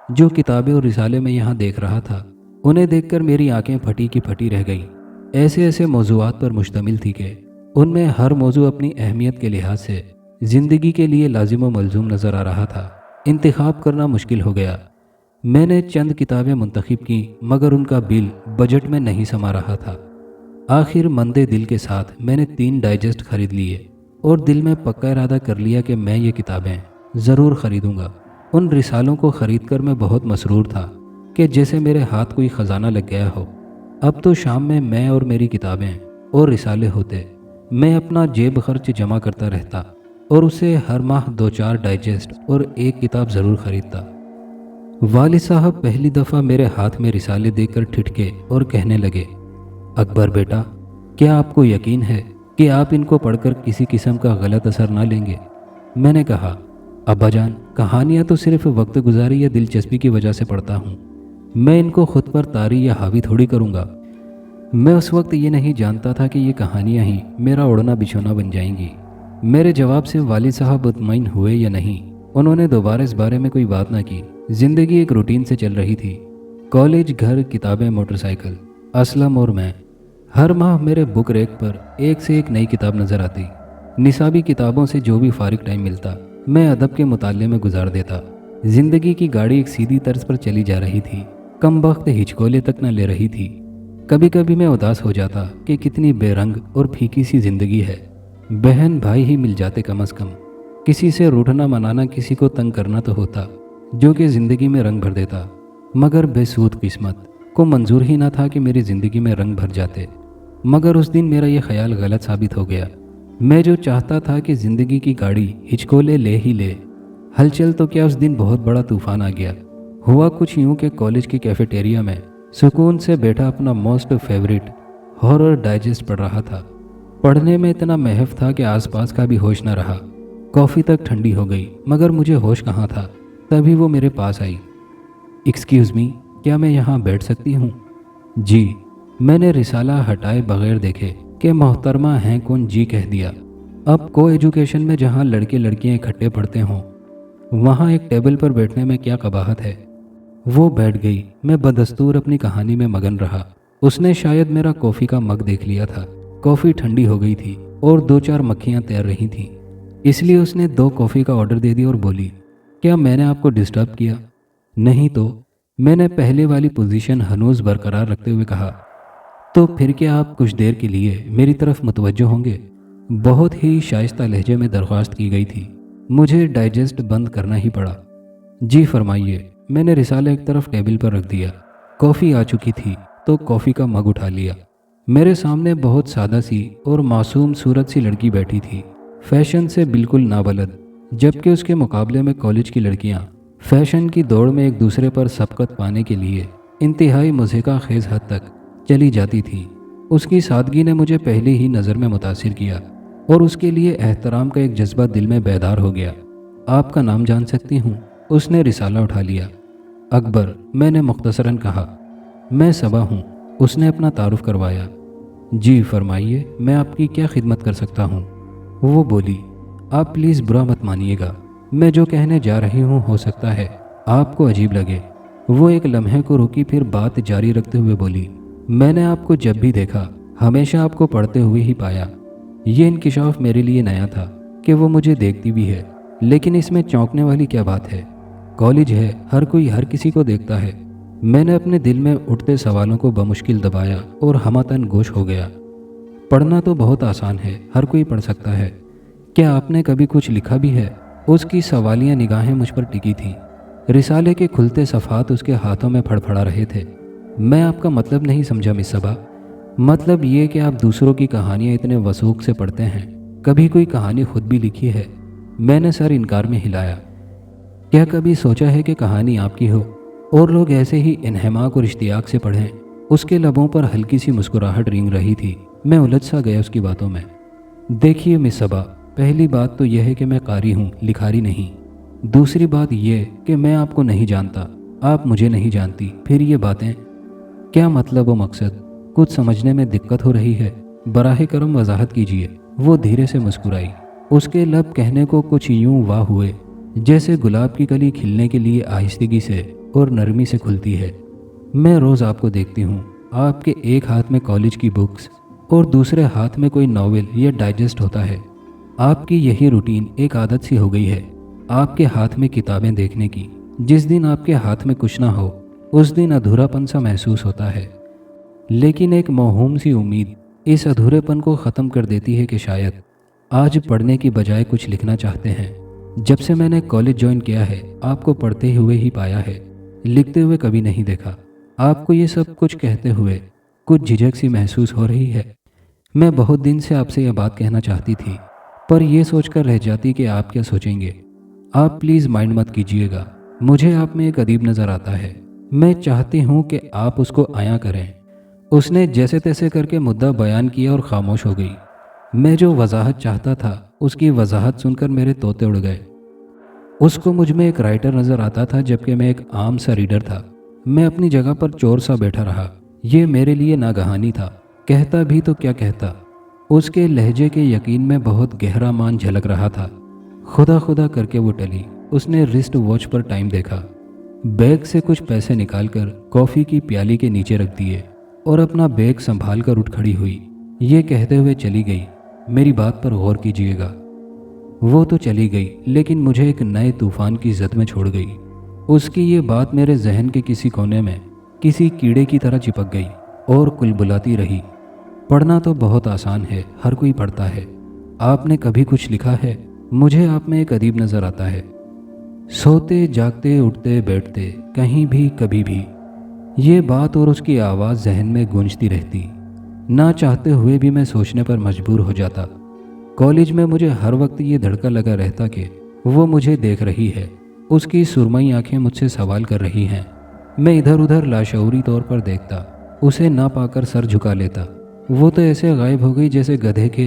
جو کتابیں اور رسالے میں یہاں دیکھ رہا تھا، انہیں دیکھ کر میری آنکھیں پھٹی کی پھٹی رہ گئیں۔ ایسے موضوعات پر مشتمل تھی کہ ان میں ہر موضوع اپنی اہمیت کے لحاظ سے زندگی کے لیے لازم و ملزوم نظر آ رہا تھا۔ انتخاب کرنا مشکل ہو گیا۔ میں نے چند کتابیں منتخب کی، مگر ان کا بل بجٹ میں نہیں سما رہا تھا۔ آخر مندے دل کے ساتھ میں نے 3 ڈائجسٹ خرید لیے اور دل میں پکا ارادہ کر لیا کہ میں یہ کتابیں ضرور خریدوں گا۔ ان رسالوں کو خرید کر میں بہت مسرور تھا کہ جیسے میرے ہاتھ کوئی خزانہ لگ گیا ہو۔ اب تو شام میں اور میری کتابیں اور رسالے ہوتے۔ میں اپنا جیب خرچ جمع کرتا رہتا اور اسے ہر ماہ 2-4 ڈائجسٹ اور 1 کتاب ضرور خریدتا۔ والد صاحب پہلی دفعہ میرے ہاتھ میں رسالے دیکھ کر ٹھٹکے اور کہنے لگے، اکبر بیٹا، کیا آپ کو یقین ہے کہ آپ ان کو پڑھ کر کسی قسم کا غلط اثر نہ لیں گے؟ میں نے کہا، ابا جان، کہانیاں تو صرف وقت گزاری یا دلچسپی کی وجہ سے پڑھتا ہوں، میں ان کو خود پر طاری یا حاوی تھوڑی کروں گا۔ میں اس وقت یہ نہیں جانتا تھا کہ یہ کہانیاں ہی میرا اڑنا بچھونا بن جائیں گی۔ میرے جواب سے والد صاحب مطمئن ہوئے یا نہیں، انہوں نے دوبارہ اس بارے میں کوئی بات نہ کی۔ زندگی ایک روٹین سے چل رہی تھی۔ کالج، گھر، کتابیں، موٹر سائیکل، اسلم اور میں۔ ہر ماہ میرے بک ریک پر ایک سے ایک نئی کتاب نظر آتی۔ نصابی کتابوں سے جو بھی فارغ ٹائم ملتا، میں ادب کے مطالعے میں گزار دیتا۔ زندگی کی گاڑی ایک سیدھی طرز پر چلی جا رہی تھی، کم وقت ہچکولے تک نہ لے رہی تھی۔ کبھی کبھی میں اداس ہو جاتا کہ کتنی بے رنگ اور پھیکی سی زندگی ہے۔ بہن بھائی ہی مل جاتے کم از کم، کسی سے روٹھنا منانا، کسی کو تنگ کرنا تو ہوتا، جو کہ زندگی میں رنگ بھر دیتا۔ مگر بے سود قسمت کو منظور ہی نہ تھا کہ میری زندگی میں رنگ بھر جاتے۔ مگر اس دن میرا یہ خیال غلط ثابت ہو گیا۔ میں جو چاہتا تھا کہ زندگی کی گاڑی ہچکولے لے ہی لے، ہلچل تو کیا اس دن بہت بڑا طوفان آ گیا۔ ہوا کچھ یوں کہ کالج کی کیفیٹیریا میں سکون سے بیٹھا اپنا موسٹ فیوریٹ ہارر ڈائجسٹ پڑھ رہا تھا۔ پڑھنے میں اتنا محو تھا کہ آس پاس کا بھی ہوش نہ رہا۔ کافی تک ٹھنڈی ہو گئی، مگر مجھے ہوش کہاں تھا۔ تبھی وہ میرے پاس آئی۔ एक्सक्यूज़ मी, क्या मैं यहाँ बैठ सकती हूँ? जी। मैंने रिसाला हटाए बगैर देखे कि मोहतरमा हैं कौन जी कह दिया। अब को एजुकेशन में जहाँ लड़के लड़कियाँ इकट्ठे पढ़ते हों, वहाँ एक टेबल पर बैठने में क्या कबाहत है। वो बैठ गई। मैं बदस्तूर अपनी कहानी में मगन रहा। उसने शायद मेरा कॉफ़ी का मग देख लिया था। कॉफ़ी ठंडी हो गई थी और 2-4 मक्खियाँ तैर रही थीं। इसलिए उसने 2 कॉफ़ी का ऑर्डर दे दिया और बोली, क्या मैंने आपको डिस्टर्ब किया? नहीं तो, मैंने पहले वाली पोजीशन हनूज बरकरार रखते हुए कहा। तो फिर क्या आप कुछ देर के लिए मेरी तरफ मुतवज्जो होंगे? बहुत ही शाइस्ता लहजे में दरख्वास्त की गई थी। मुझे डाइजेस्ट बंद करना ही पड़ा। जी फरमाइए। मैंने रिसाला एक तरफ टेबल पर रख दिया। कॉफ़ी आ चुकी थी तो कॉफ़ी का मग उठा लिया। मेरे सामने बहुत सादा सी और मासूम सूरत सी लड़की बैठी थी, फैशन से बिल्कुल नाबलद, जबकि उसके मुकाबले में कॉलेज की लड़कियां फैशन की दौड़ में एक दूसरे पर सबकत पाने के लिए इंतहाई मज़ेका खेज हद तक चली जाती थी। उसकी सादगी ने मुझे पहले ही नज़र में मुतासिर किया और उसके लिए एहतराम का एक जज्बा दिल में बेदार हो गया। आपका नाम जान सकती हूँ? उसने रिसाला उठा लिया। अकबर, मैंने मुख्तसरन कहा। मैं सबा हूँ। उसने अपना तारुफ करवाया। जी फरमाइए, मैं आपकी क्या खिदमत कर सकता हूँ? वो बोली, आप प्लीज़ बुरा मत मानिएगा, मैं जो कहने जा रही हूँ हो सकता है आपको अजीब लगे। वो एक लम्हे को रुकी, फिर बात जारी रखते हुए बोली, मैंने आपको जब भी देखा हमेशा आपको पढ़ते हुए ही पाया। ये इंकिशाफ मेरे लिए नया था कि वो मुझे देखती भी है, लेकिन इसमें चौंकने वाली क्या बात है? कॉलेज है, हर कोई हर किसी को देखता है। मैंने अपने दिल में उठते सवालों को बमुश्किल दबाया और हमतन गोश हो गया। पढ़ना तो बहुत आसान है, हर कोई पढ़ सकता है। क्या आपने कभी कुछ लिखा भी है? उसकी सवालिया निगाहें मुझ पर टिकी थीं। रिसाले के खुलते सफ़ात उसके हाथों में फड़फड़ा रहे थे। मैं आपका मतलब नहीं समझा मिस सबा। मतलब ये कि आप दूसरों की कहानियाँ इतने वसूख से पढ़ते हैं। कभी कोई कहानी खुद भी लिखी है? मैंने सर इनकार में हिलाया। क्या कभी सोचा है कि कहानी आपकी हो और लोग ऐसे ही इन्हमाक और इश्तियाक से पढ़ें? उसके लबों पर हल्की सी मुस्कुराहट रेंग रही थी। मैं उलझ सा गया उसकी बातों में। देखिए मिस सबा, पहली बात तो यह है कि मैं कारी हूँ, लिखारी नहीं। दूसरी बात यह कि मैं आपको नहीं जानता, आप मुझे नहीं जानती। फिर ये बातें क्या मतलब व मकसद? कुछ समझने में दिक्कत हो रही है? बराह करम वजाहत कीजिए। वो धीरे से मुस्कुराई। उसके लब कहने को कुछ यूं वाह हुए जैसे गुलाब की कली खिलने के लिए आहिस्तगी से और नरमी से खुलती है। मैं रोज़ आपको देखती हूँ, आपके एक हाथ में कॉलेज की बुक्स और दूसरे हाथ में कोई नॉवेल या डाइजेस्ट होता है। आपकी यही रूटीन एक आदत सी हो गई है, आपके हाथ में किताबें देखने की। जिस दिन आपके हाथ में कुछ ना हो उस दिन अधूरापन सा महसूस होता है। लेकिन एक मौहूम सी उम्मीद इस अधूरेपन को ख़त्म कर देती है कि शायद आज पढ़ने की बजाय कुछ लिखना चाहते हैं। जब से मैंने कॉलेज ज्वाइन किया है आपको पढ़ते हुए ही पाया है, लिखते हुए कभी नहीं देखा। आपको ये सब कुछ कहते हुए कुछ झिझक सी महसूस हो रही है। मैं बहुत दिन से आपसे यह बात कहना चाहती थी, पर यह सोचकर रह जाती कि आप क्या सोचेंगे। आप प्लीज़ माइंड मत कीजिएगा, मुझे आप में एक अदीब नज़र आता है। मैं चाहती हूँ कि आप उसको आया करें। उसने जैसे तैसे करके मुद्दा बयान किया और खामोश हो गई। मैं जो वजाहत चाहता था उसकी वजाहत सुनकर मेरे तोते उड़ गए। उसको मुझ में एक राइटर नज़र आता था जबकि मैं एक आम सा रीडर था। मैं अपनी जगह पर चोर सा बैठा रहा। ये मेरे लिए नागहानी था। कहता भी तो क्या कहता। उसके लहजे के यकीन में बहुत गहरा मान झलक रहा था। खुदा खुदा करके वो टली। उसने रिस्ट वॉच पर टाइम देखा, बैग से कुछ पैसे निकालकर कॉफ़ी की प्याली के नीचे रख दिए और अपना बैग संभाल कर उठ खड़ी हुई। ये कहते हुए चली गई, मेरी बात पर गौर कीजिएगा। वो तो चली गई, लेकिन मुझे एक नए तूफान की जद में छोड़ गई। उसकी ये बात मेरे जहन के किसी कोने में किसी कीड़े की तरह चिपक गई और कुलबुलाती रही। पढ़ना तो बहुत आसान है, हर कोई पढ़ता है। आपने कभी कुछ लिखा है? मुझे आप में एक अदीब नज़र आता है। सोते जागते उठते बैठते, कहीं भी कभी भी। ये बात और उसकी आवाज़ जहन में गूंजती रहती। ना चाहते हुए भी मैं सोचने पर मजबूर हो जाता। कॉलेज में मुझे हर वक्त ये धड़का लगा रहता कि वो मुझे देख रही है। उसकी सुरमई आंखें मुझसे सवाल कर रही हैं। मैं इधर उधर लाशऊरी तौर पर देखता, उसे ना पाकर सर झुका लेता। वो तो ऐसे गायब हो गई जैसे गधे के।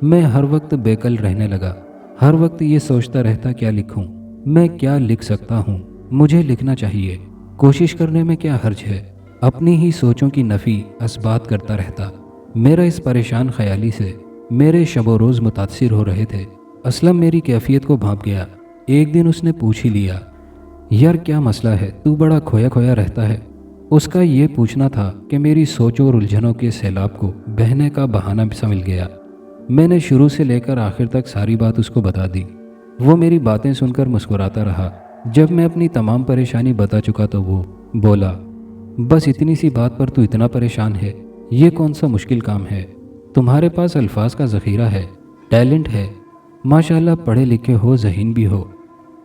मैं हर वक्त बेकल रहने लगा। हर वक्त ये सोचता रहता क्या लिखूं, मैं क्या लिख सकता हूँ। मुझे लिखना चाहिए। कोशिश करने में क्या हर्ज है। अपनी ही सोचों की नफ़ी असबात करता रहता। मेरा इस परेशान ख्याली से मेरे शबो रोज़ मुतासिर हो रहे थे। असलम मेरी कैफियत को भांप गया। एक दिन उसने पूछ ही लिया, यार क्या मसला है, तू बड़ा खोया खोया रहता है। उसका ये पूछना था कि मेरी सोचों और उलझनों के सैलाब को बहने का बहाना सा मिल गया। मैंने शुरू से लेकर आखिर तक सारी बात उसको बता दी। वो मेरी बातें सुनकर मुस्कुराता रहा। जब मैं अपनी तमाम परेशानी बता चुका तो वो बोला, बस इतनी सी बात पर तू इतना परेशान है, ये कौन सा मुश्किल काम है। तुम्हारे पास अल्फाज का ज़ख़ीरा है, टैलेंट है, माशाल्लाह पढ़े लिखे हो, ज़हीन भी हो,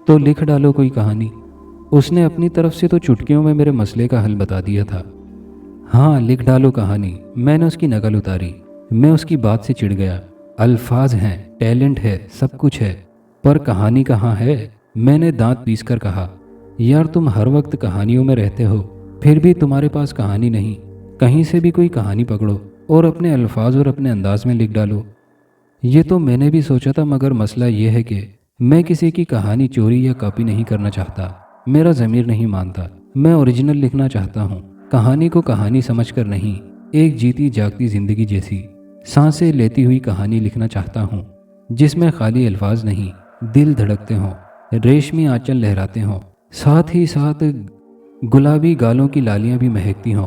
तो लिख डालो कोई कहानी। उसने अपनी तरफ से तो चुटकियों में मेरे मसले का हल बता दिया था। हाँ लिख डालो कहानी। मैंने उसकी नकल उतारी। मैं उसकी बात से चिढ़ गया। अल्फाज हैं, टैलेंट है, सब कुछ है, पर कहानी कहाँ है। मैंने दांत पीस कर कहा, यार तुम हर वक्त कहानियों में रहते हो, फिर भी तुम्हारे पास कहानी नहीं। कहीं से भी कोई कहानी पकड़ो और अपने अल्फाज और अपने अंदाज में लिख डालो। ये तो मैंने भी सोचा था, मगर मसला ये है कि मैं किसी की कहानी चोरी या कॉपी नहीं करना चाहता। मेरा ज़मीर नहीं मानता। मैं ओरिजिनल लिखना चाहता हूँ, कहानी को कहानी समझकर नहीं, एक जीती जागती ज़िंदगी जैसी सांसें लेती हुई कहानी लिखना चाहता हूँ, जिसमें खाली अल्फाज नहीं, दिल धड़कते हों, रेशमी आंचल लहराते हों, साथ ही साथ गुलाबी गालों की लालियाँ भी महकती हों।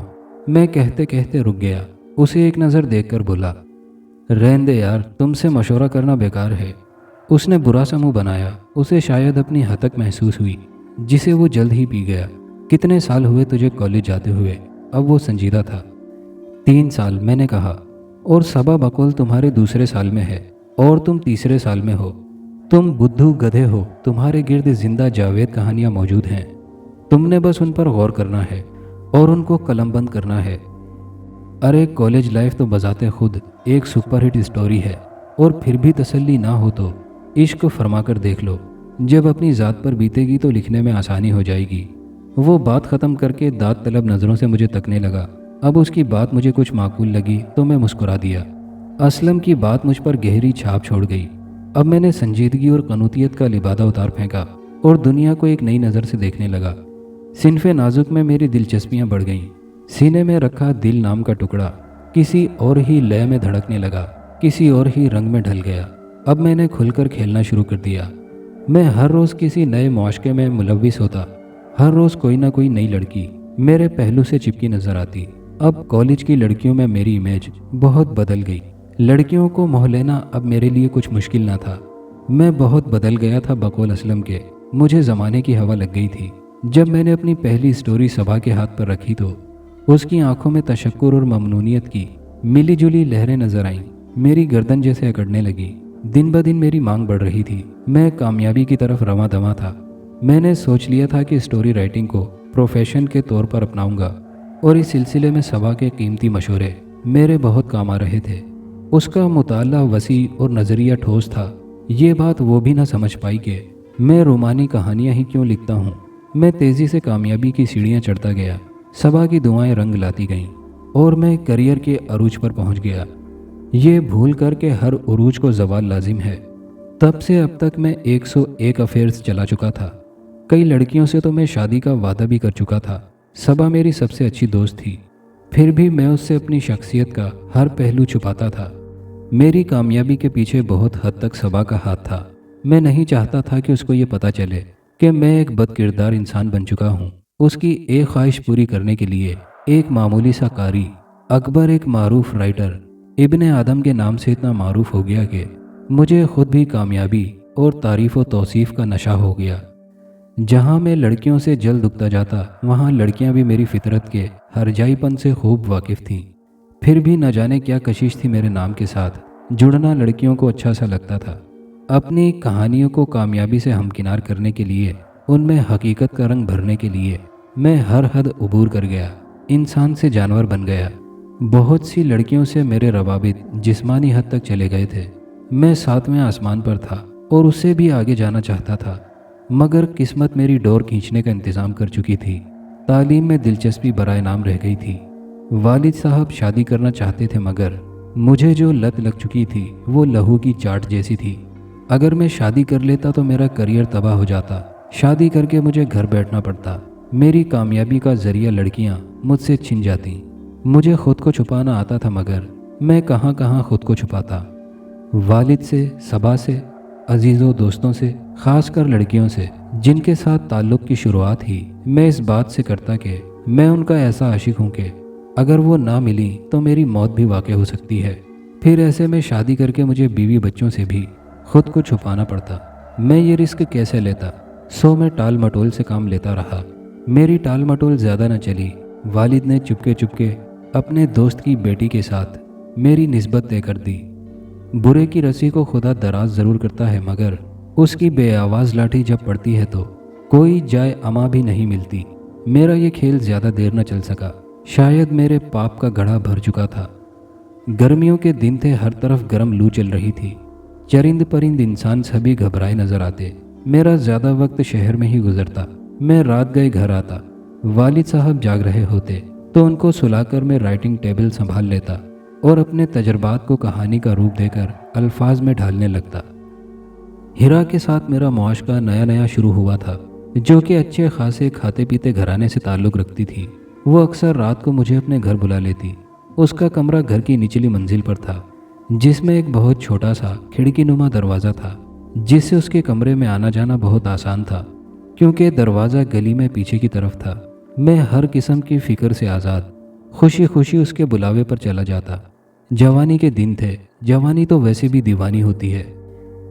मैं कहते कहते रुक गया। उसे एक नज़र देखकर बोला, रहने दे यार, तुमसे मशवरा करना बेकार है। उसने बुरा सा मुँह बनाया। उसे शायद अपनी हतक महसूस हुई, जिसे वो जल्द ही पी गया। कितने साल हुए तुझे कॉलेज जाते हुए। अब वो संजीदा था। 3 साल, मैंने कहा। और सबा बकौल तुम्हारे दूसरे साल में है और तुम तीसरे साल में हो। तुम बुद्धू गधे हो, तुम्हारे गिर्द जिंदा जावेद कहानियाँ मौजूद हैं। तुमने बस उन पर गौर करना है और उनको कलमबंद करना है। अरे कॉलेज लाइफ तो बजाते खुद एक सुपरहिट स्टोरी है, और फिर भी तसल्ली ना हो तो इश्क फरमा कर देख लो। जब अपनी ज़ात पर बीतेगी तो लिखने में आसानी हो जाएगी। वो बात ख़त्म करके दाद तलब नज़रों से मुझे तकने लगा। अब उसकी बात मुझे कुछ माकूल लगी तो मैं मुस्कुरा दिया। असलम की बात मुझ पर गहरी छाप छोड़ गई। अब मैंने संजीदगी और कनूतियत का लिबादा उतार फेंका और दुनिया को एक नई नज़र से देखने लगा। सिनफ़े नाजुक में मेरी दिलचस्पियाँ बढ़ गईं। सीने में रखा दिल नाम का टुकड़ा किसी और ही लय में धड़कने लगा, किसी और ही रंग में ढल गया। अब मैंने खुलकर खेलना शुरू कर दिया। मैं हर रोज़ किसी नए मुआशके में मुलव्विस होता। हर रोज़ कोई ना कोई नई लड़की मेरे पहलू से चिपकी नजर आती। अब कॉलेज की लड़कियों में मेरी इमेज बहुत बदल गई। लड़कियों को मोह लेना अब मेरे लिए कुछ मुश्किल ना था। मैं बहुत बदल गया था बकौल असलम के। मुझे ज़माने की हवा लग गई थी। जब मैंने अपनी पहली स्टोरी सबा के हाथ पर रखी तो उसकी आंखों में तशक्कुर और ममनूनियत की मिली जुली लहरें नजर आईं। मेरी गर्दन जैसे अकड़ने लगी। दिन ब दिन मेरी मांग बढ़ रही थी। मैं कामयाबी की तरफ रवां दवां था। मैंने सोच लिया था कि स्टोरी राइटिंग को प्रोफेशन के तौर पर अपनाऊंगा, और इस सिलसिले में सबा के कीमती मशवरे मेरे बहुत काम आ रहे थे। उसका मुताला वसी और नज़रिया ठोस था। ये बात वो भी ना समझ पाई कि मैं रोमानी कहानियाँ ही क्यों लिखता हूँ। मैं तेज़ी से कामयाबी की सीढ़ियाँ चढ़ता गया। सबा की दुआएं रंग लाती गईं और मैं करियर के अरूज पर पहुँच गया। ये भूल कर के हर उरूज को ज़वाल लाजिम है। तब से अब तक मैं 101 अफेयर्स चला चुका था। कई लड़कियों से तो मैं शादी का वादा भी कर चुका था। सबा मेरी सबसे अच्छी दोस्त थी, फिर भी मैं उससे अपनी शख्सियत का हर पहलू छुपाता था। मेरी कामयाबी के पीछे बहुत हद तक सबा का हाथ था। मैं नहीं चाहता था कि उसको ये पता चले कि मैं एक बदकिरदार इंसान बन चुका हूँ। उसकी एक ख्वाहिश पूरी करने के लिए एक मामूली सा कारी अकबर एक मारूफ राइटर इब्ने आदम के नाम से इतना मारूफ हो गया कि मुझे खुद भी कामयाबी और तारीफ़ व तौसीफ़ का नशा हो गया। जहाँ मैं लड़कियों से जल्द उगता जाता, वहाँ लड़कियाँ भी मेरी फितरत के हरजाईपन से खूब वाकिफ़ थीं। फिर भी न जाने क्या कशिश थी मेरे नाम के साथ। जुड़ना लड़कियों को अच्छा सा लगता था। अपनी कहानियों को कामयाबी से हमकिनार करने के लिए, उनमें हकीकत का रंग भरने के लिए मैं हर हद उबूर कर गया। इंसान से जानवर बन गया। बहुत सी लड़कियों से मेरे रवाबित जिस्मानी हद तक चले गए थे। मैं 7वें आसमान पर था और उससे भी आगे जाना चाहता था, मगर किस्मत मेरी डोर खींचने का इंतज़ाम कर चुकी थी। तालीम में दिलचस्पी बराए नाम रह गई थी। वालिद साहब शादी करना चाहते थे, मगर मुझे जो लत लग चुकी थी वो लहू की चाट जैसी थी। अगर मैं शादी कर लेता तो मेरा करियर तबाह हो जाता, شادی کر کے مجھے گھر بیٹھنا پڑتا، میری کامیابی کا ذریعہ لڑکیاں مجھ سے چھن جاتی۔ مجھے خود کو چھپانا آتا تھا مگر میں کہاں کہاں خود کو چھپاتا۔ والد سے، صبا سے، عزیزوں دوستوں سے، خاص کر لڑکیوں سے جن کے ساتھ تعلق کی شروعات ہی میں اس بات سے کرتا کہ میں ان کا ایسا عاشق ہوں کہ اگر وہ نہ ملی تو میری موت بھی واقع ہو سکتی ہے۔ پھر ایسے میں شادی کر کے مجھے بیوی بچوں سے بھی خود کو چھپانا پڑتا۔ میں یہ رسک کیسے لیتا؟ سو میں ٹال مٹول سے کام لیتا رہا۔ میری ٹال مٹول زیادہ نہ چلی، والد نے چپکے چپکے اپنے دوست کی بیٹی کے ساتھ میری نسبت طے کر دی۔ برے کی رسی کو خدا دراز ضرور کرتا ہے مگر اس کی بے آواز لاٹھی جب پڑتی ہے تو کوئی جائے اما بھی نہیں ملتی۔ میرا یہ کھیل زیادہ دیر نہ چل سکا، شاید میرے پاپ کا گڑھا بھر چکا تھا۔ گرمیوں کے دن تھے، ہر طرف گرم لو چل رہی تھی، چرند پرند انسان سبھی گھبرائے نظر آتے۔ میرا زیادہ وقت شہر میں ہی گزرتا۔ میں رات گئے گھر آتا، والد صاحب جاگ رہے ہوتے تو ان کو سلا کر میں رائٹنگ ٹیبل سنبھال لیتا اور اپنے تجربات کو کہانی کا روپ دے کر الفاظ میں ڈھالنے لگتا۔ ہیرا کے ساتھ میرا معاشقہ نیا نیا شروع ہوا تھا، جو کہ اچھے خاصے کھاتے پیتے گھرانے سے تعلق رکھتی تھی۔ وہ اکثر رات کو مجھے اپنے گھر بلا لیتی۔ اس کا کمرہ گھر کی نچلی منزل پر تھا، جس میں ایک بہت چھوٹا سا کھڑکی نما دروازہ تھا، جس سے اس کے کمرے میں آنا جانا بہت آسان تھا کیونکہ دروازہ گلی میں پیچھے کی طرف تھا۔ میں ہر قسم کی فکر سے آزاد خوشی خوشی اس کے بلاوے پر چلا جاتا۔ جوانی کے دن تھے، جوانی تو ویسے بھی دیوانی ہوتی ہے۔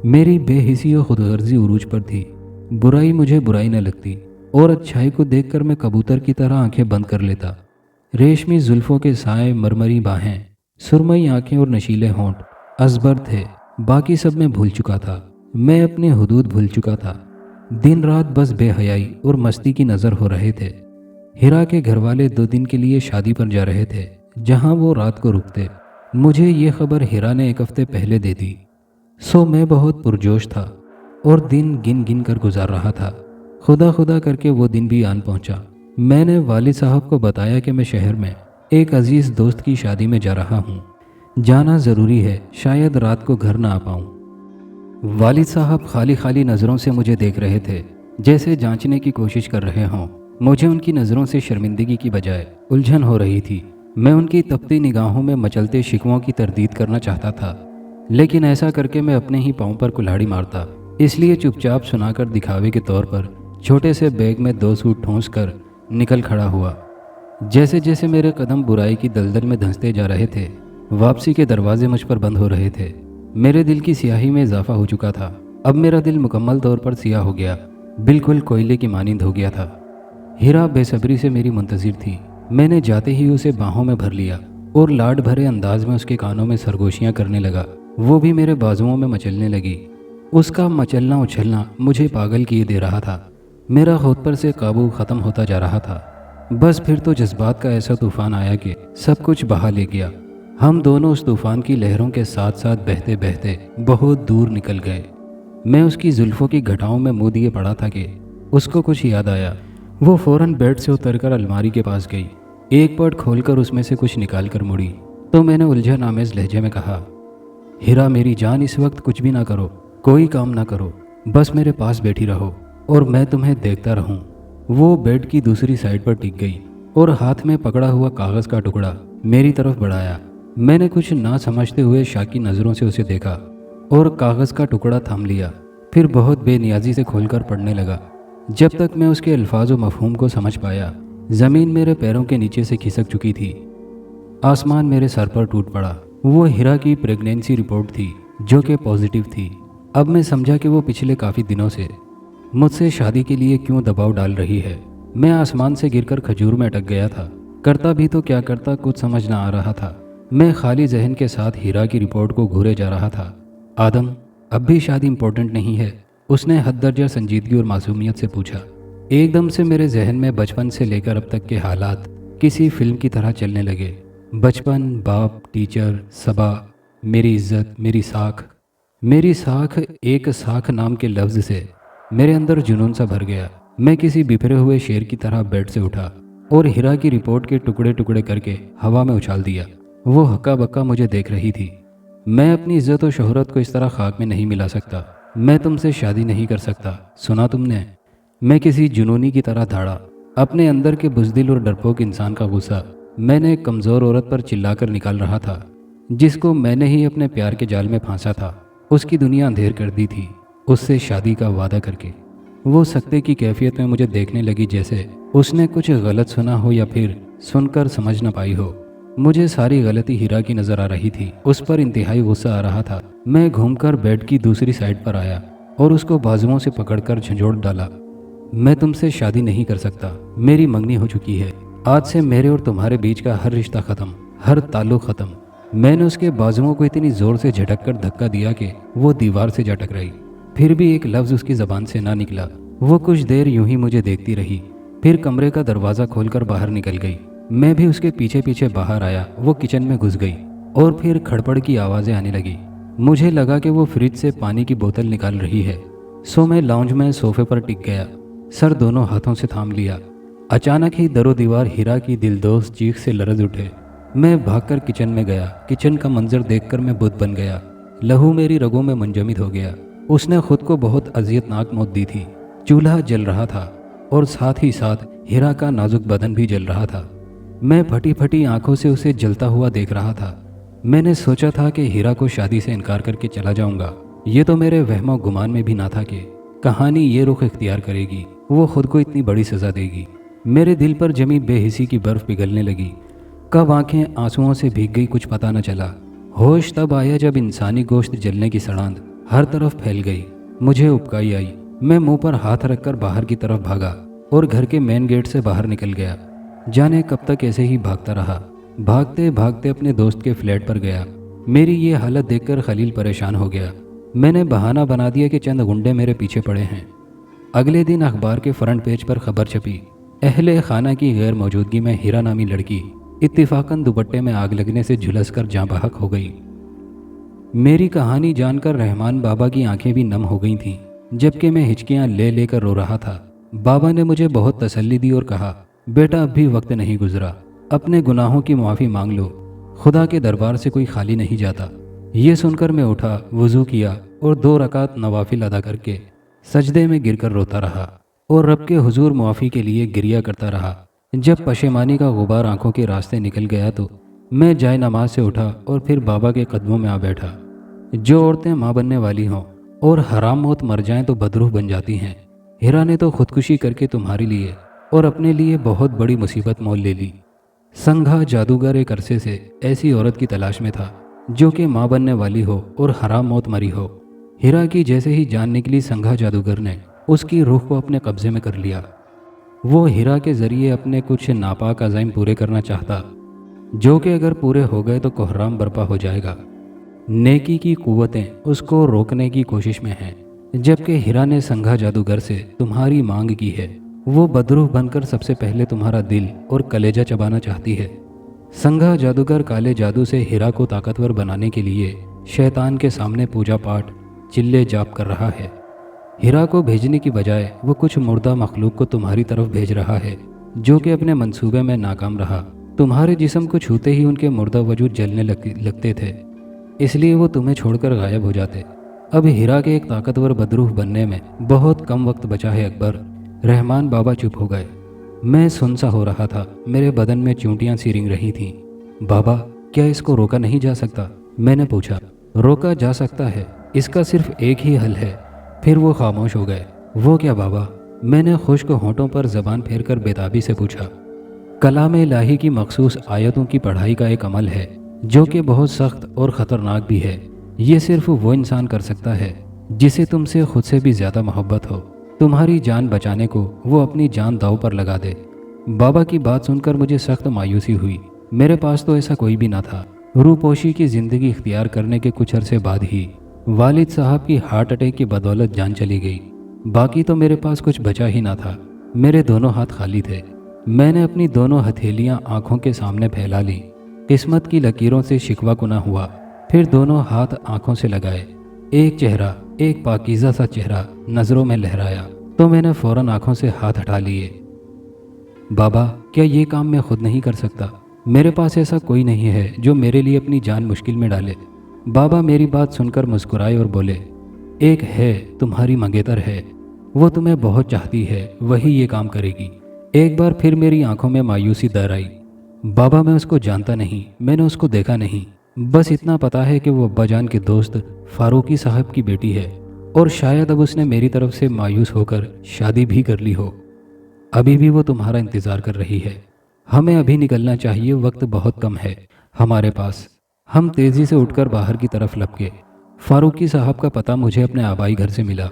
میری بے حسی و خود غرضی عروج پر تھی، برائی مجھے برائی نہ لگتی اور اچھائی کو دیکھ کر میں کبوتر کی طرح آنکھیں بند کر لیتا۔ ریشمی زلفوں کے سائے، مرمری باہیں، سرمئی آنکھیں اور نشیلے ہونٹ ازبر تھے، باقی سب میں بھول چکا تھا۔ میں اپنی حدود بھول چکا تھا، دن رات بس بے حیائی اور مستی کی نظر ہو رہے تھے۔ ہیرا کے گھر والے 2 دن کے لیے شادی پر جا رہے تھے جہاں وہ رات کو رکتے۔ مجھے یہ خبر ہیرا نے 1 ہفتے پہلے دے دی، سو میں بہت پرجوش تھا اور دن گن گن کر گزار رہا تھا۔ خدا خدا کر کے وہ دن بھی آن پہنچا۔ میں نے والد صاحب کو بتایا کہ میں شہر میں ایک عزیز دوست کی شادی میں جا رہا ہوں، جانا ضروری ہے، شاید رات کو گھر نہ آ پاؤں۔ والد صاحب خالی خالی نظروں سے مجھے دیکھ رہے تھے، جیسے جانچنے کی کوشش کر رہے ہوں۔ مجھے ان کی نظروں سے شرمندگی کی بجائے الجھن ہو رہی تھی۔ میں ان کی تپتی نگاہوں میں مچلتے شکووں کی تردید کرنا چاہتا تھا، لیکن ایسا کر کے میں اپنے ہی پاؤں پر کلہاڑی مارتا، اس لیے چپ چاپ سنا کر دکھاوے کے طور پر چھوٹے سے بیگ میں 2 سوٹ ٹھونس کر نکل کھڑا ہوا۔ جیسے جیسے میرے قدم برائی کی دلدل میں دھنستے جا رہے تھے، واپسی کے دروازے مجھ پر بند ہو رہے تھے۔ میرے دل کی سیاہی میں اضافہ ہو چکا تھا۔ اب میرا دل مکمل طور پر سیاہ ہو گیا، بالکل کوئلے کی مانند ہو گیا تھا۔ ہیرا بے صبری سے میری منتظر تھی۔ میں نے جاتے ہی اسے باہوں میں بھر لیا اور لاڈ بھرے انداز میں اس کے کانوں میں سرگوشیاں کرنے لگا۔ وہ بھی میرے بازوؤں میں مچلنے لگی۔ اس کا مچلنا اچھلنا مجھے پاگل کیے دے رہا تھا۔ میرا خود پر سے قابو ختم ہوتا جا رہا تھا۔ بس پھر تو جذبات کا ایسا طوفان آیا کہ سب کچھ بہا لے گیا۔ ہم دونوں اس طوفان کی لہروں کے ساتھ ساتھ بہتے بہتے بہت دور نکل گئے۔ میں اس کی زلفوں کی گھٹاؤں میں منہ دیے پڑا تھا کہ اس کو کچھ یاد آیا۔ وہ فوراً بیڈ سے اتر کر الماری کے پاس گئی، ایک پرت کھول کر اس میں سے کچھ نکال کر مڑی تو میں نے الجھن آمیز لہجے میں کہا، ہیرا میری جان، اس وقت کچھ بھی نہ کرو، کوئی کام نہ کرو، بس میرے پاس بیٹھی رہو اور میں تمہیں دیکھتا رہوں۔ وہ بیڈ کی دوسری سائڈ پر ٹک گئی اور ہاتھ میں پکڑا ہوا کاغذ کا ٹکڑا میری طرف بڑھایا۔ میں نے کچھ نہ سمجھتے ہوئے شاکی نظروں سے اسے دیکھا اور کاغذ کا ٹکڑا تھام لیا، پھر بہت بے نیازی سے کھول کر پڑھنے لگا۔ جب تک میں اس کے الفاظ و مفہوم کو سمجھ پایا، زمین میرے پیروں کے نیچے سے کھسک چکی تھی، آسمان میرے سر پر ٹوٹ پڑا۔ وہ ہیرا کی پریگنینسی رپورٹ تھی جو کہ پازیٹیو تھی۔ اب میں سمجھا کہ وہ پچھلے کافی دنوں سے مجھ سے شادی کے لیے کیوں دباؤ ڈال رہی ہے۔ میں آسمان سے گر کر کھجور میں اٹک گیا تھا، کرتا بھی تو کیا کرتا کچھ سمجھ نہ آ رہا تھا۔ میں خالی ذہن کے ساتھ ہیرا کی رپورٹ کو گھورے جا رہا تھا۔ آدم، اب بھی شادی امپورٹنٹ نہیں ہے؟ اس نے حد درجہ سنجیدگی اور معصومیت سے پوچھا۔ ایک دم سے میرے ذہن میں بچپن سے لے کر اب تک کے حالات کسی فلم کی طرح چلنے لگے۔ بچپن، باپ، ٹیچر، صبا، میری عزت، میری ساکھ۔ میری ساکھ، ایک ساکھ نام کے لفظ سے میرے اندر جنون سا بھر گیا۔ میں کسی بپھرے ہوئے شیر کی طرح بیڈ سے اٹھا اور ہیرا کی رپورٹ کے ٹکڑے ٹکڑے کر کے ہوا میں اچھال دیا۔ وہ ہکا بکا مجھے دیکھ رہی تھی۔ میں اپنی عزت و شہرت کو اس طرح خاک میں نہیں ملا سکتا۔ میں تم سے شادی نہیں کر سکتا، سنا تم نے؟ मैं किसी जुनूनी की तरह दौड़ा। अपने अंदर के बुज़दिल और डरपोक इंसान का गुस्सा मैंने एक कमज़ोर औरत पर चिल्लाकर निकाल रहा था, जिसको मैंने ही अपने प्यार के जाल में फांसा था। उसकी दुनिया अंधेर कर दी थी उससे शादी का वादा करके। वो सकते की कैफियत में मुझे देखने लगी, जैसे उसने कुछ गलत सुना हो या फिर सुनकर समझ न पाई हो। मुझे सारी गलती हीरा की नज़र आ रही थी। उस पर इंतहाई गुस्सा आ रहा था। मैं घूमकर बेड की दूसरी साइड पर आया और उसको बाजुओं से पकड़कर झंझोड़ डाला। मैं तुमसे शादी नहीं कर सकता। मेरी मंगनी हो चुकी है। आज से मेरे और तुम्हारे बीच का हर रिश्ता ख़त्म, हर ताल्लुक ख़त्म। मैंने उसके बाजुओं को इतनी ज़ोर से झटक कर धक्का दिया कि वो दीवार से जा टकराई। फिर भी एक लफ्ज़ उसकी ज़बान से ना निकला। वो कुछ देर यूं ही मुझे देखती रही, फिर कमरे का दरवाज़ा खोलकर बाहर निकल गई। मैं भी उसके पीछे पीछे बाहर आया। वो किचन में घुस गई और फिर खड़पड़ की आवाज़ें आने लगी। मुझे लगा कि वो फ्रिज से पानी की बोतल निकाल रही है, सो मैं लाउंज में सोफे पर टिक गया, सर दोनों हाथों से थाम लिया। अचानक ही दरो दीवार हीरा की दिलदोज़ चीख से लरज़ उठे। मैं भागकर किचन में गया। किचन का मंजर देखकर मैं बुत बन गया। लहू मेरी रगों में मुंजमद हो गया। उसने खुद को बहुत अजियतनाक मौत दी थी। चूल्हा जल रहा था और साथ ही साथ हीरा का नाजुक बदन भी जल रहा था। मैं फटी फटी आंखों से उसे जलता हुआ देख रहा था। मैंने सोचा था कि हीरा को शादी से इनकार करके चला जाऊंगा। ये तो मेरे वहमो गुमान में भी ना था कि कहानी ये रुख इख्तियार करेगी। वो खुद को इतनी बड़ी सज़ा देगी। मेरे दिल पर जमी बेहिसी की बर्फ़ पिघलने लगी। कब आंखें आंसुओं से भीग गई कुछ पता न चला। होश तब आया जब इंसानी गोश्त जलने की सड़ांध हर तरफ फैल गई। मुझे उबकाई आई। मैं मुंह पर हाथ रखकर बाहर की तरफ भागा और घर के मेन गेट से बाहर निकल गया। जाने कब तक ऐसे ही भागता रहा। भागते भागते अपने दोस्त के फ्लैट पर गया। मेरी ये हालत देखकर खलील परेशान हो गया। मैंने बहाना बना दिया कि चंद गुंडे मेरे पीछे पड़े हैं। अगले दिन अखबार के फ्रंट पेज पर खबर छपी, अहले खाना की गैर मौजूदगी में हीरा नामी लड़की इत्तिफाकन दुपट्टे में आग लगने से झुलसकर जाँ बहक हो गई। मेरी कहानी जानकर रहमान बाबा की आंखें भी नम हो गई थीं, जबकि मैं हिचकियां ले लेकर रो रहा था। बाबा ने मुझे बहुत तसल्ली दी और कहा, बेटा अब भी वक्त नहीं गुजरा, अपने गुनाहों की माफ़ी मांग लो। खुदा के दरबार से कोई खाली नहीं जाता। ये सुनकर मैं उठा, वज़ू किया और 2 रकात नवाफिल अदा करके सजदे में गिरकर रोता रहा और रब के हुजूर मुआफ़ी के लिए गिरिया करता रहा। जब पशेमानी का गुबार आंखों के रास्ते निकल गया तो मैं जाए नमाज से उठा और फिर बाबा के कदमों में आ बैठा। जो औरतें माँ बनने वाली हों और हराम मौत मर जाएं तो बदरूह बन जाती हैं। हीरा ने तो खुदकुशी करके तुम्हारे लिए और अपने लिए बहुत बड़ी मुसीबत मोल ले ली। संघा जादूगर एक अरसे से ऐसी औरत की तलाश में था जो कि माँ बनने वाली हो और हराम मौत मरी हो। हीरा की जैसे ही जान निकली, संघा जादूगर ने उसकी रूह को अपने कब्जे में कर लिया। वो हीरा के ज़रिए अपने कुछ नापाक अज़ाइम पूरे करना चाहता, जो कि अगर पूरे हो गए तो कोहराम बर्पा हो जाएगा। नेकी की कुव्वतें उसको रोकने की कोशिश में हैं। जबकि हीरा ने संघा जादूगर से तुम्हारी मांग की है। वो बदरूह बनकर सबसे पहले तुम्हारा दिल और कलेजा चबाना चाहती है। संघा जादूगर काले जादू से हीरा को ताकतवर बनाने के लिए शैतान के सामने पूजा पाठ चिल्ले जाप कर रहा है। हीरा को भेजने की बजाय वो कुछ मुर्दा मखलूक को तुम्हारी तरफ भेज रहा है, जो कि अपने मंसूबे में नाकाम रहा। तुम्हारे जिस्म को छूते ही उनके मुर्दा वजूद जलने लगते थे, इसलिए वो तुम्हें छोड़कर गायब हो जाते। अब हीरा के एक ताकतवर बदरूह बनने में बहुत कम वक्त बचा है अकबर। रहमान बाबा चुप हो गए। मैं सुनसा हो रहा था। मेरे बदन में चूंटियां सी रिंग रही थीं। बाबा, क्या इसको रोका नहीं जा सकता? मैंने पूछा। रोका जा सकता है, इसका सिर्फ एक ही हल है। फिर वो खामोश हो गए। वो क्या बाबा? मैंने खुश्क होंठों पर जबान फेर कर बेताबी से पूछा। कलाम इलाही की मखसूस आयतों की पढ़ाई का एक अमल है जो कि बहुत सख्त और ख़तरनाक भी है। ये सिर्फ वो इंसान कर सकता है जिसे तुमसे खुद से भी ज़्यादा मोहब्बत हो। तुम्हारी जान बचाने को वो अपनी जान दांव पर लगा दे। बाबा की बात सुनकर मुझे सख्त मायूसी हुई। मेरे पास तो ऐसा कोई भी ना था। रूपोशी की ज़िंदगी इख्तियार करने के कुछ अरसे बाद ही वालिद साहब की हार्ट अटैक की बदौलत जान चली गई। बाकी तो मेरे पास कुछ बचा ही ना था। मेरे दोनों हाथ खाली थे। मैंने अपनी दोनों हथेलियां आंखों के सामने फैला ली। किस्मत की लकीरों से शिकवा कुना हुआ। फिर दोनों हाथ आंखों से लगाए। एक चेहरा, एक पाकीज़ा सा चेहरा नज़रों में लहराया तो मैंने फ़ौरन आंखों से हाथ हटा लिए। बाबा, क्या ये काम मैं खुद नहीं कर सकता? मेरे पास ऐसा कोई नहीं है जो मेरे लिए अपनी जान मुश्किल में डाले। बाबा मेरी बात सुनकर मुस्कुराए और बोले, एक है, तुम्हारी मंगेतर है। وہ تمہیں بہت چاہتی ہے، وہی یہ کام کرے گی۔ ایک بار پھر میری آنکھوں میں مایوسی در آئی۔ بابا میں اس کو جانتا نہیں، میں نے اس کو دیکھا نہیں، بس اتنا پتا ہے کہ وہ ابا جان کے دوست فاروقی صاحب کی بیٹی ہے، اور شاید اب اس نے میری طرف سے مایوس ہو کر شادی بھی کر لی ہو۔ ابھی بھی وہ تمہارا انتظار کر رہی ہے۔ ہمیں ابھی نکلنا چاہیے، وقت بہت کم ہے ہمارے پاس۔ ہم تیزی سے اٹھ کر باہر کی طرف لپکے۔ فاروقی صاحب کا پتہ مجھے اپنے آبائی گھر سے ملا۔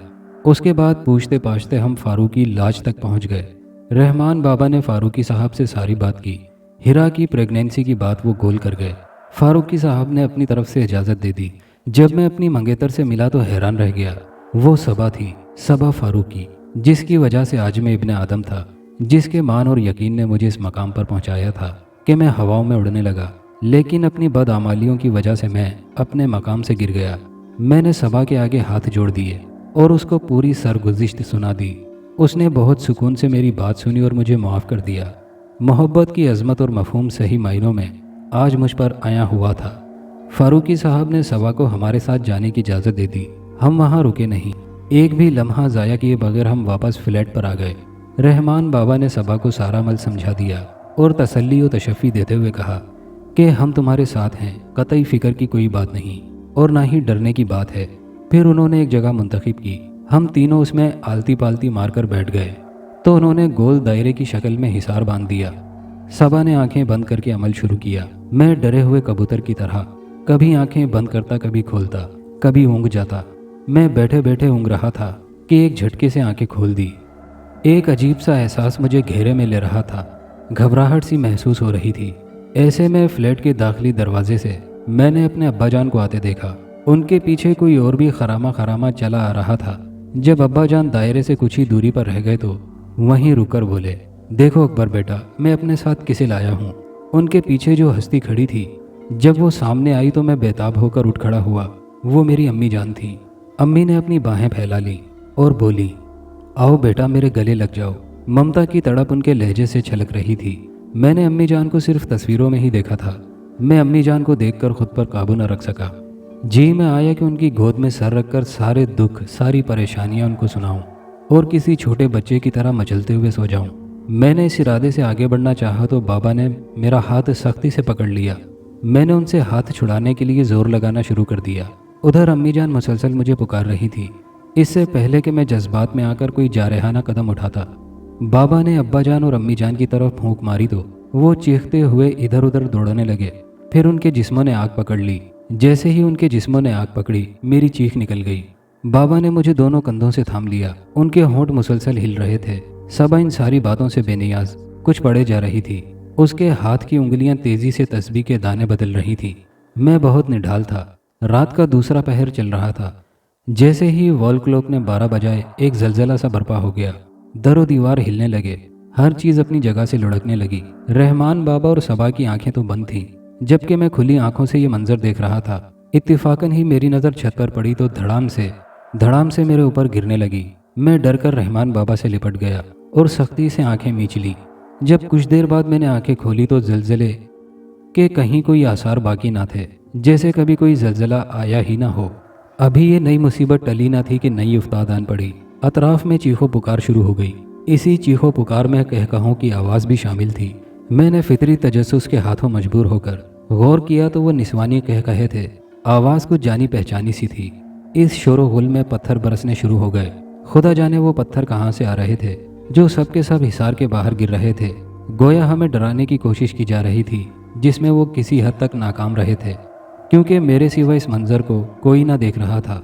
اس کے بعد پوچھتے پاچھتے ہم فاروقی لاج تک پہنچ گئے۔ رحمان بابا نے فاروقی صاحب سے ساری بات کی۔ ہیرا کی پریگنینسی کی بات وہ گول کر گئے۔ فاروقی صاحب نے اپنی طرف سے اجازت دے دی۔ جب میں اپنی منگیتر سے ملا تو حیران رہ گیا۔ وہ صبا تھی، صبا فاروقی، جس کی وجہ سے آج میں ابن آدم تھا، جس کے مان اور یقین نے مجھے اس مقام پر پہنچایا تھا کہ میں ہواؤں میں اڑنے لگا، لیکن اپنی بدعمالیوں کی وجہ سے میں اپنے مقام سے گر گیا۔ میں نے صبا کے آگے ہاتھ جوڑ دیے اور اس کو پوری سرگزشت سنا دی۔ اس نے بہت سکون سے میری بات سنی اور مجھے معاف کر دیا۔ محبت کی عظمت اور مفہوم صحیح معنوں میں آج مجھ پر آیا ہوا تھا۔ فاروقی صاحب نے صبا کو ہمارے ساتھ جانے کی اجازت دے دی۔ ہم وہاں رکے نہیں، ایک بھی لمحہ ضائع کیے بغیر ہم واپس فلیٹ پر آ گئے۔ رحمان بابا نے صبا کو سارا عمل سمجھا دیا اور تسلی و تشفی دیتے ہوئے کہا کہ ہم تمہارے ساتھ ہیں، قطعی فکر کی کوئی بات نہیں اور نہ ہی ڈرنے کی بات ہے۔ پھر انہوں نے ایک جگہ منتخب کی، ہم تینوں اس میں آلتی پالتی مار کر بیٹھ گئے تو انہوں نے گول دائرے کی شکل میں حصار باندھ دیا۔ صبا نے آنکھیں بند کر کے عمل شروع کیا۔ میں ڈرے ہوئے کبوتر کی طرح کبھی آنکھیں بند کرتا، کبھی کھولتا، کبھی اونگ جاتا۔ میں بیٹھے بیٹھے اونگ رہا تھا کہ ایک جھٹکے سے آنکھیں کھول دی۔ ایک عجیب سا احساس مجھے گھیرے میں لے رہا تھا، گھبراہٹ سی محسوس ہو رہی تھی۔ ایسے میں فلیٹ کے داخلی دروازے سے میں نے اپنے ابا جان کو آتے دیکھا۔ ان کے پیچھے کوئی اور بھی خرامہ خرامہ چلا آ رہا تھا۔ جب ابا جان دائرے سے کچھ ہی دوری پر رہ گئے تو وہیں رک کر بولے، دیکھو اکبر بیٹا، میں اپنے ساتھ کسے لایا ہوں۔ ان کے پیچھے جو ہستی کھڑی تھی، جب وہ سامنے آئی تو میں بےتاب ہو کر اٹھ کھڑا ہوا۔ وہ میری امی جان تھی۔ امی نے اپنی باہیں پھیلا لیں اور بولی، آؤ بیٹا میرے گلے لگ جاؤ۔ ممتا کی تڑپ ان کے لہجے سے چھلک رہی تھی۔ میں نے امی جان کو صرف تصویروں میں ہی دیکھا تھا۔ میں امی جان کو دیکھ کر خود پر قابو نہ رکھ سکا۔ جی میں آیا کہ ان کی گود میں سر رکھ کر سارے دکھ، ساری پریشانیاں ان کو سناؤں اور کسی چھوٹے بچے کی طرح مچلتے ہوئے سو جاؤں۔ میں نے اس ارادے سے آگے بڑھنا چاہا تو بابا نے میرا ہاتھ سختی سے پکڑ لیا۔ میں نے ان سے ہاتھ چھڑانے کے لیے زور لگانا شروع کر دیا۔ ادھر امی جان مسلسل مجھے پکار رہی تھی، اس سے پہلے کہ میں جذبات میں آ کر کوئی جارحانہ قدم اٹھاتا۔ بابا نے ابا جان اور امی جان کی طرف پھونک ماری تو وہ چیختے ہوئے ادھر ادھر دوڑنے لگے۔ پھر ان کے جسموں نے آگ پکڑ لی۔ جیسے ہی ان کے جسموں نے آگ پکڑی، میری چیخ نکل گئی۔ بابا نے مجھے دونوں کندھوں سے تھام لیا۔ ان کے ہونٹ مسلسل ہل رہے تھے۔ صبا ان ساری باتوں سے بے نیاز کچھ پڑے جا رہی تھی۔ اس کے ہاتھ کی انگلیاں تیزی سے تسبیح کے دانے بدل رہی تھیں۔ میں بہت نڈھال تھا۔ رات کا دوسرا پہر چل رہا تھا۔ جیسے ہی وال کلوک نے 12 بجائے، ایک زلزلہ سا برپا ہو گیا۔ در و دیوار ہلنے لگے، ہر چیز اپنی جگہ سے لڑکنے لگی۔ رحمان بابا اور صبا کی آنکھیں تو بند تھیں، جبکہ میں کھلی آنکھوں سے یہ منظر دیکھ رہا تھا۔ اتفاقاً ہی میری نظر چھت پر پڑی تو دھڑام سے میرے اوپر گرنے لگی۔ میں ڈر کر رحمان بابا سے لپٹ گیا اور سختی سے آنکھیں میچ لی۔ جب کچھ دیر بعد میں نے آنکھیں کھولی تو زلزلے کے کہیں کوئی آثار باقی نہ تھے، جیسے کبھی کوئی زلزلہ آیا ہی نہ ہو۔ ابھی یہ نئی مصیبت ٹلی نہ تھی کہ نئی افتاد آن پڑی۔ اطراف میں چیخو پکار شروع ہو گئی۔ اسی چیخو پکار میں قہقہوں کی آواز بھی شامل تھی۔ میں نے فطری تجسس کے ہاتھوں مجبور ہو کر غور کیا تو وہ نسوانی قہقہے تھے۔ آواز کچھ جانی پہچانی سی تھی۔ اس شور و غل میں پتھر برسنے شروع ہو گئے۔ خدا جانے وہ پتھر کہاں سے آ رہے تھے، جو سب کے سب حصار کے باہر گر رہے تھے۔ گویا ہمیں ڈرانے کی کوشش کی جا رہی تھی، جس میں وہ کسی حد تک ناکام رہے تھے، کیونکہ میرے سوا اس منظر کو کوئی نہ دیکھ رہا تھا۔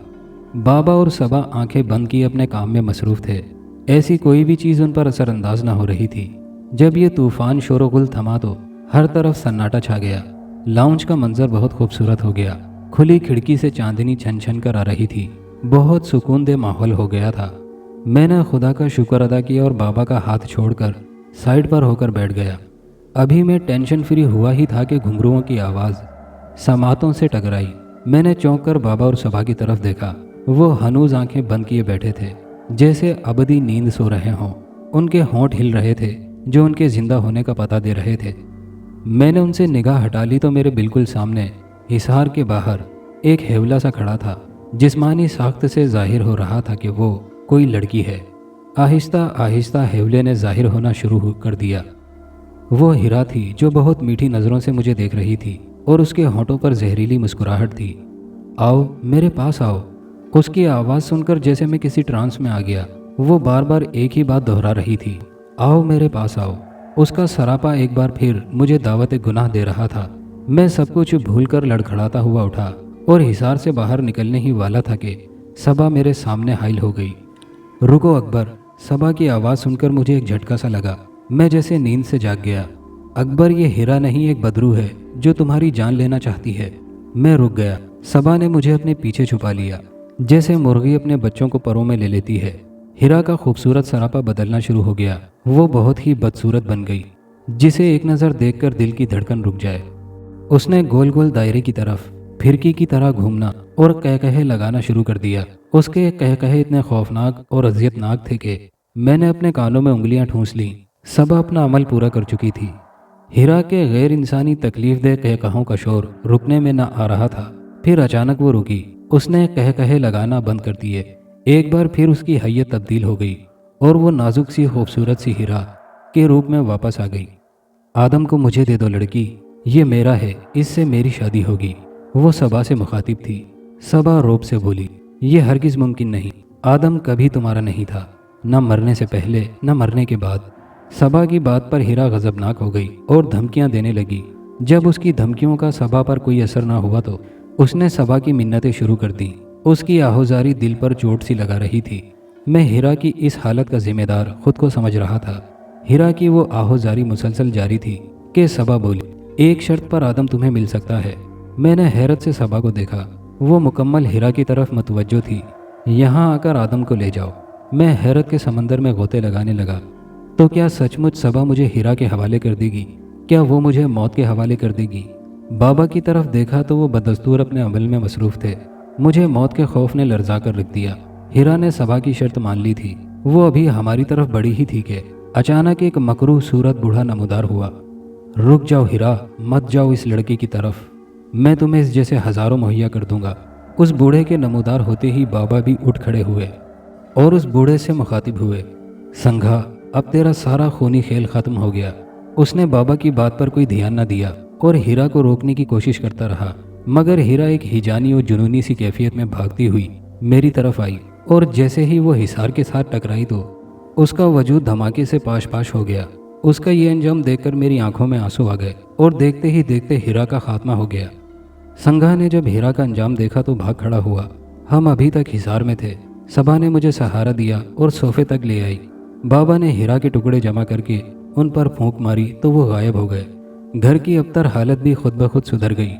بابا اور صبا آنکھیں بند کیے اپنے کام میں مصروف تھے۔ ایسی کوئی بھی چیز ان پر اثر انداز نہ ہو رہی تھی۔ جب یہ طوفان شور و غل تھما تو ہر طرف سناٹا چھا گیا۔ لاؤنج کا منظر بہت خوبصورت ہو گیا۔ کھلی کھڑکی سے چاندنی چھن چھن کر آ رہی تھی۔ بہت سکون دہ ماحول ہو گیا تھا۔ میں نے خدا کا شکر ادا کیا اور بابا کا ہاتھ چھوڑ کر سائڈ پر ہو کر بیٹھ گیا۔ ابھی میں ٹینشن فری ہوا ہی تھا کہ گھنگروؤں کی آواز سماعتوں سے ٹکرائی۔ میں نے چونک کر بابا اور صبا کی طرف دیکھا۔ وہ ہنوز آنکھیں بند کیے بیٹھے تھے، جیسے ابدی نیند سو رہے ہوں۔ ان کے ہونٹ ہل رہے تھے، جو ان کے زندہ ہونے کا پتہ دے رہے تھے۔ میں نے ان سے نگاہ ہٹا لی تو میرے بالکل سامنے حصار کے باہر ایک ہیولا سا کھڑا تھا۔ جسمانی ساخت سے ظاہر ہو رہا تھا کہ وہ کوئی لڑکی ہے۔ आहिस्ता आहिस्ता हेवले ने जाहिर होना कर दिया। वो हीरा थी जो बहुत मीठी नज़रों से मुझे देख रही थी और उसके होंठों पर जहरीली मुस्कुराहट थी। आओ, मेरे पास आओ। उसकी आवाज़ सुनकर जैसे मैं किसी ट्रांस में आ गया। वो बार बार एक ही बात दोहरा रही थी, आओ मेरे पास आओ। उसका सरापा एक बार फिर मुझे दावत गुनाह दे रहा था। मैं सब कुछ भूलकर लड़खड़ाता हुआ उठा और हिसार से बाहर निकलने ही वाला था कि सबा मेरे सामने हाइल हो गई। रुको अकबर। सबा की आवाज़ सुनकर मुझे एक झटका सा लगा। मैं जैसे नींद से जाग गया। अकबर, ये हीरा नहीं, एक बदरू है जो तुम्हारी जान लेना चाहती है। मैं रुक गया। सबा ने मुझे अपने पीछे छुपा लिया, जैसे मुर्गी अपने बच्चों को परों में ले लेती है। हीरा का खूबसूरत सरापा बदलना शुरू हो गया। वो बहुत ही बदसूरत बन गई, जिसे एक नज़र देखकर दिल की धड़कन रुक जाए। उसने गोल गोल दायरे की तरफ फिरकी की तरह घूमना और कहकहे लगाना शुरू कर दिया। उसके कहकहे इतने खौफनाक और अजियतनाक थे कि मैंने अपने कानों में उंगलियां ठूंस लीं। सबा अपना अमल पूरा कर चुकी थी। हीरा के गैर इंसानी तकलीफदेह कहकहों का शोर रुकने में न आ रहा था। फिर अचानक वो रुकी। उसने कहकहे लगाना बंद कर दिए। एक बार फिर उसकी हैयत तब्दील हो गई और वो नाजुक सी खूबसूरत सी हीरा के रूप में वापस आ गई। आदम को मुझे दे दो लड़की, ये मेरा है, इससे मेरी शादी होगी। वो सबा से मुखातिब थी। सबा रोब से बोली, ये हरगिज़ मुमकिन नहीं। आदम कभी तुम्हारा नहीं था, न मरने से पहले न मरने के बाद। सबा की बात पर हीरा गजबनाक हो गई और धमकियां देने लगी। जब उसकी धमकियों का सबा पर कोई असर ना हुआ तो उसने सबा की मिन्नतें शुरू कर दी। उसकी आहोजारी दिल पर चोट सी लगा रही थी। मैं हीरा की इस हालत का जिम्मेदार खुद को समझ रहा था। हीरा की वो आहोजारी मुसलसल जारी थी कि सबा बोली, एक शर्त पर आदम तुम्हें मिल सकता है। मैंने हैरत से सबा को देखा। वो मुकम्मल हीरा की तरफ मतवज्जो थी। यहाँ आकर आदम को ले जाओ। मैं हैरत के समंदर में गोते लगाने लगा। तो क्या सचमुच सबा मुझे हीरा के हवाले कर देगी? क्या वो मुझे मौत के हवाले कर देगी? बाबा की तरफ देखा तो वो बदस्तूर अपने अमल में मसरूफ़ थे। मुझे मौत के खौफ ने लर्जा कर रख दिया। हीरा ने सबा की शर्त मान ली थी। वो अभी हमारी तरफ बढ़ी ही थी कि अचानक एक मकरूह सूरत बूढ़ा नमूदार हुआ। रुक जाओ हीरा, मत जाओ इस लड़के की तरफ। मैं तुम्हें इस जैसे हज़ारों मुहैया कर दूंगा। उस बूढ़े के नमूदार होते ही बाबा भी उठ खड़े हुए और उस बूढ़े से मुखातिब हुए, संघा, अब तेरा सारा खूनी खेल ख़त्म हो गया। उसने बाबा की बात पर कोई ध्यान न दिया और हीरा को रोकने की कोशिश करता रहा, मगर हीरा एक हिजानी और जुनूनी सी कैफियत में भागती हुई मेरी तरफ आई और जैसे ही वो हिसार के साथ टकराई तो उसका वजूद धमाके से पाश पाश हो गया। उसका ये अंजाम देखकर मेरी आंखों में आंसू आ गए और देखते ही देखते हीरा का खात्मा हो गया। संघा ने जब हीरा का अंजाम देखा तो भाग खड़ा हुआ। हम अभी तक हिसार में थे। सबा ने मुझे सहारा दिया और सोफे तक ले आई। बाबा ने हीरा के टुकड़े जमा करके उन पर फूंक मारी तो वो गायब हो गए। घर की अबतर हालत भी खुद ब खुद सुधर गई।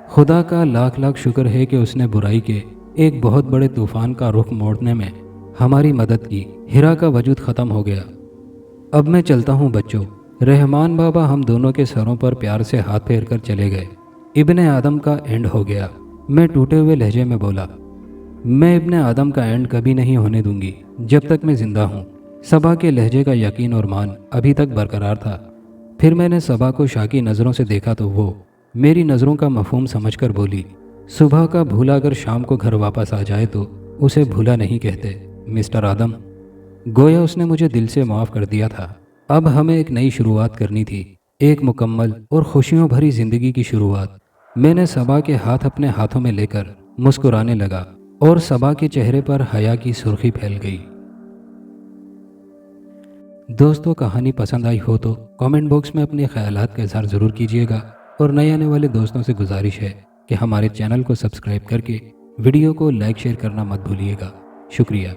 खुदा का लाख लाख शुक्र है कि उसने बुराई के एक बहुत बड़े तूफान का रुख मोड़ने में हमारी मदद की। हीरा का वजूद ख़त्म हो गया। अब मैं चलता हूँ बच्चों। रहमान बाबा हम दोनों के सरों पर प्यार से हाथ फेर कर चले गए। इब्ने आदम का एंड हो गया। मैं टूटे हुए लहजे में बोला, मैं इब्ने आदम का एंड कभी नहीं होने दूंगी जब तक मैं जिंदा हूँ। सबा के लहजे का यकीन और मान अभी तक बरकरार था। फिर मैंने सबा को शाकी नज़रों से देखा तो वो मेरी नज़रों का मफहूम समझकर बोली, सुबह का भूला अगर शाम को घर वापस आ जाए तो उसे भूला नहीं कहते मिस्टर आदम। गोया उसने मुझे दिल से माफ़ कर दिया था। अब हमें एक नई शुरुआत करनी थी, एक मुकम्मल और खुशियों भरी ज़िंदगी की शुरुआत। मैंने सबा के हाथ अपने हाथों में लेकर मुस्कुराने लगा और सबा के चेहरे पर हया की सुर्खी फैल गई। दोस्तों, कहानी पसंद आई हो तो कमेंट बॉक्स में अपने ख्यालात का इजहार ज़रूर कीजिएगा और नए आने वाले दोस्तों से गुजारिश है कि हमारे चैनल को सब्सक्राइब करके वीडियो को लाइक शेयर करना मत भूलिएगा। शुक्रिया।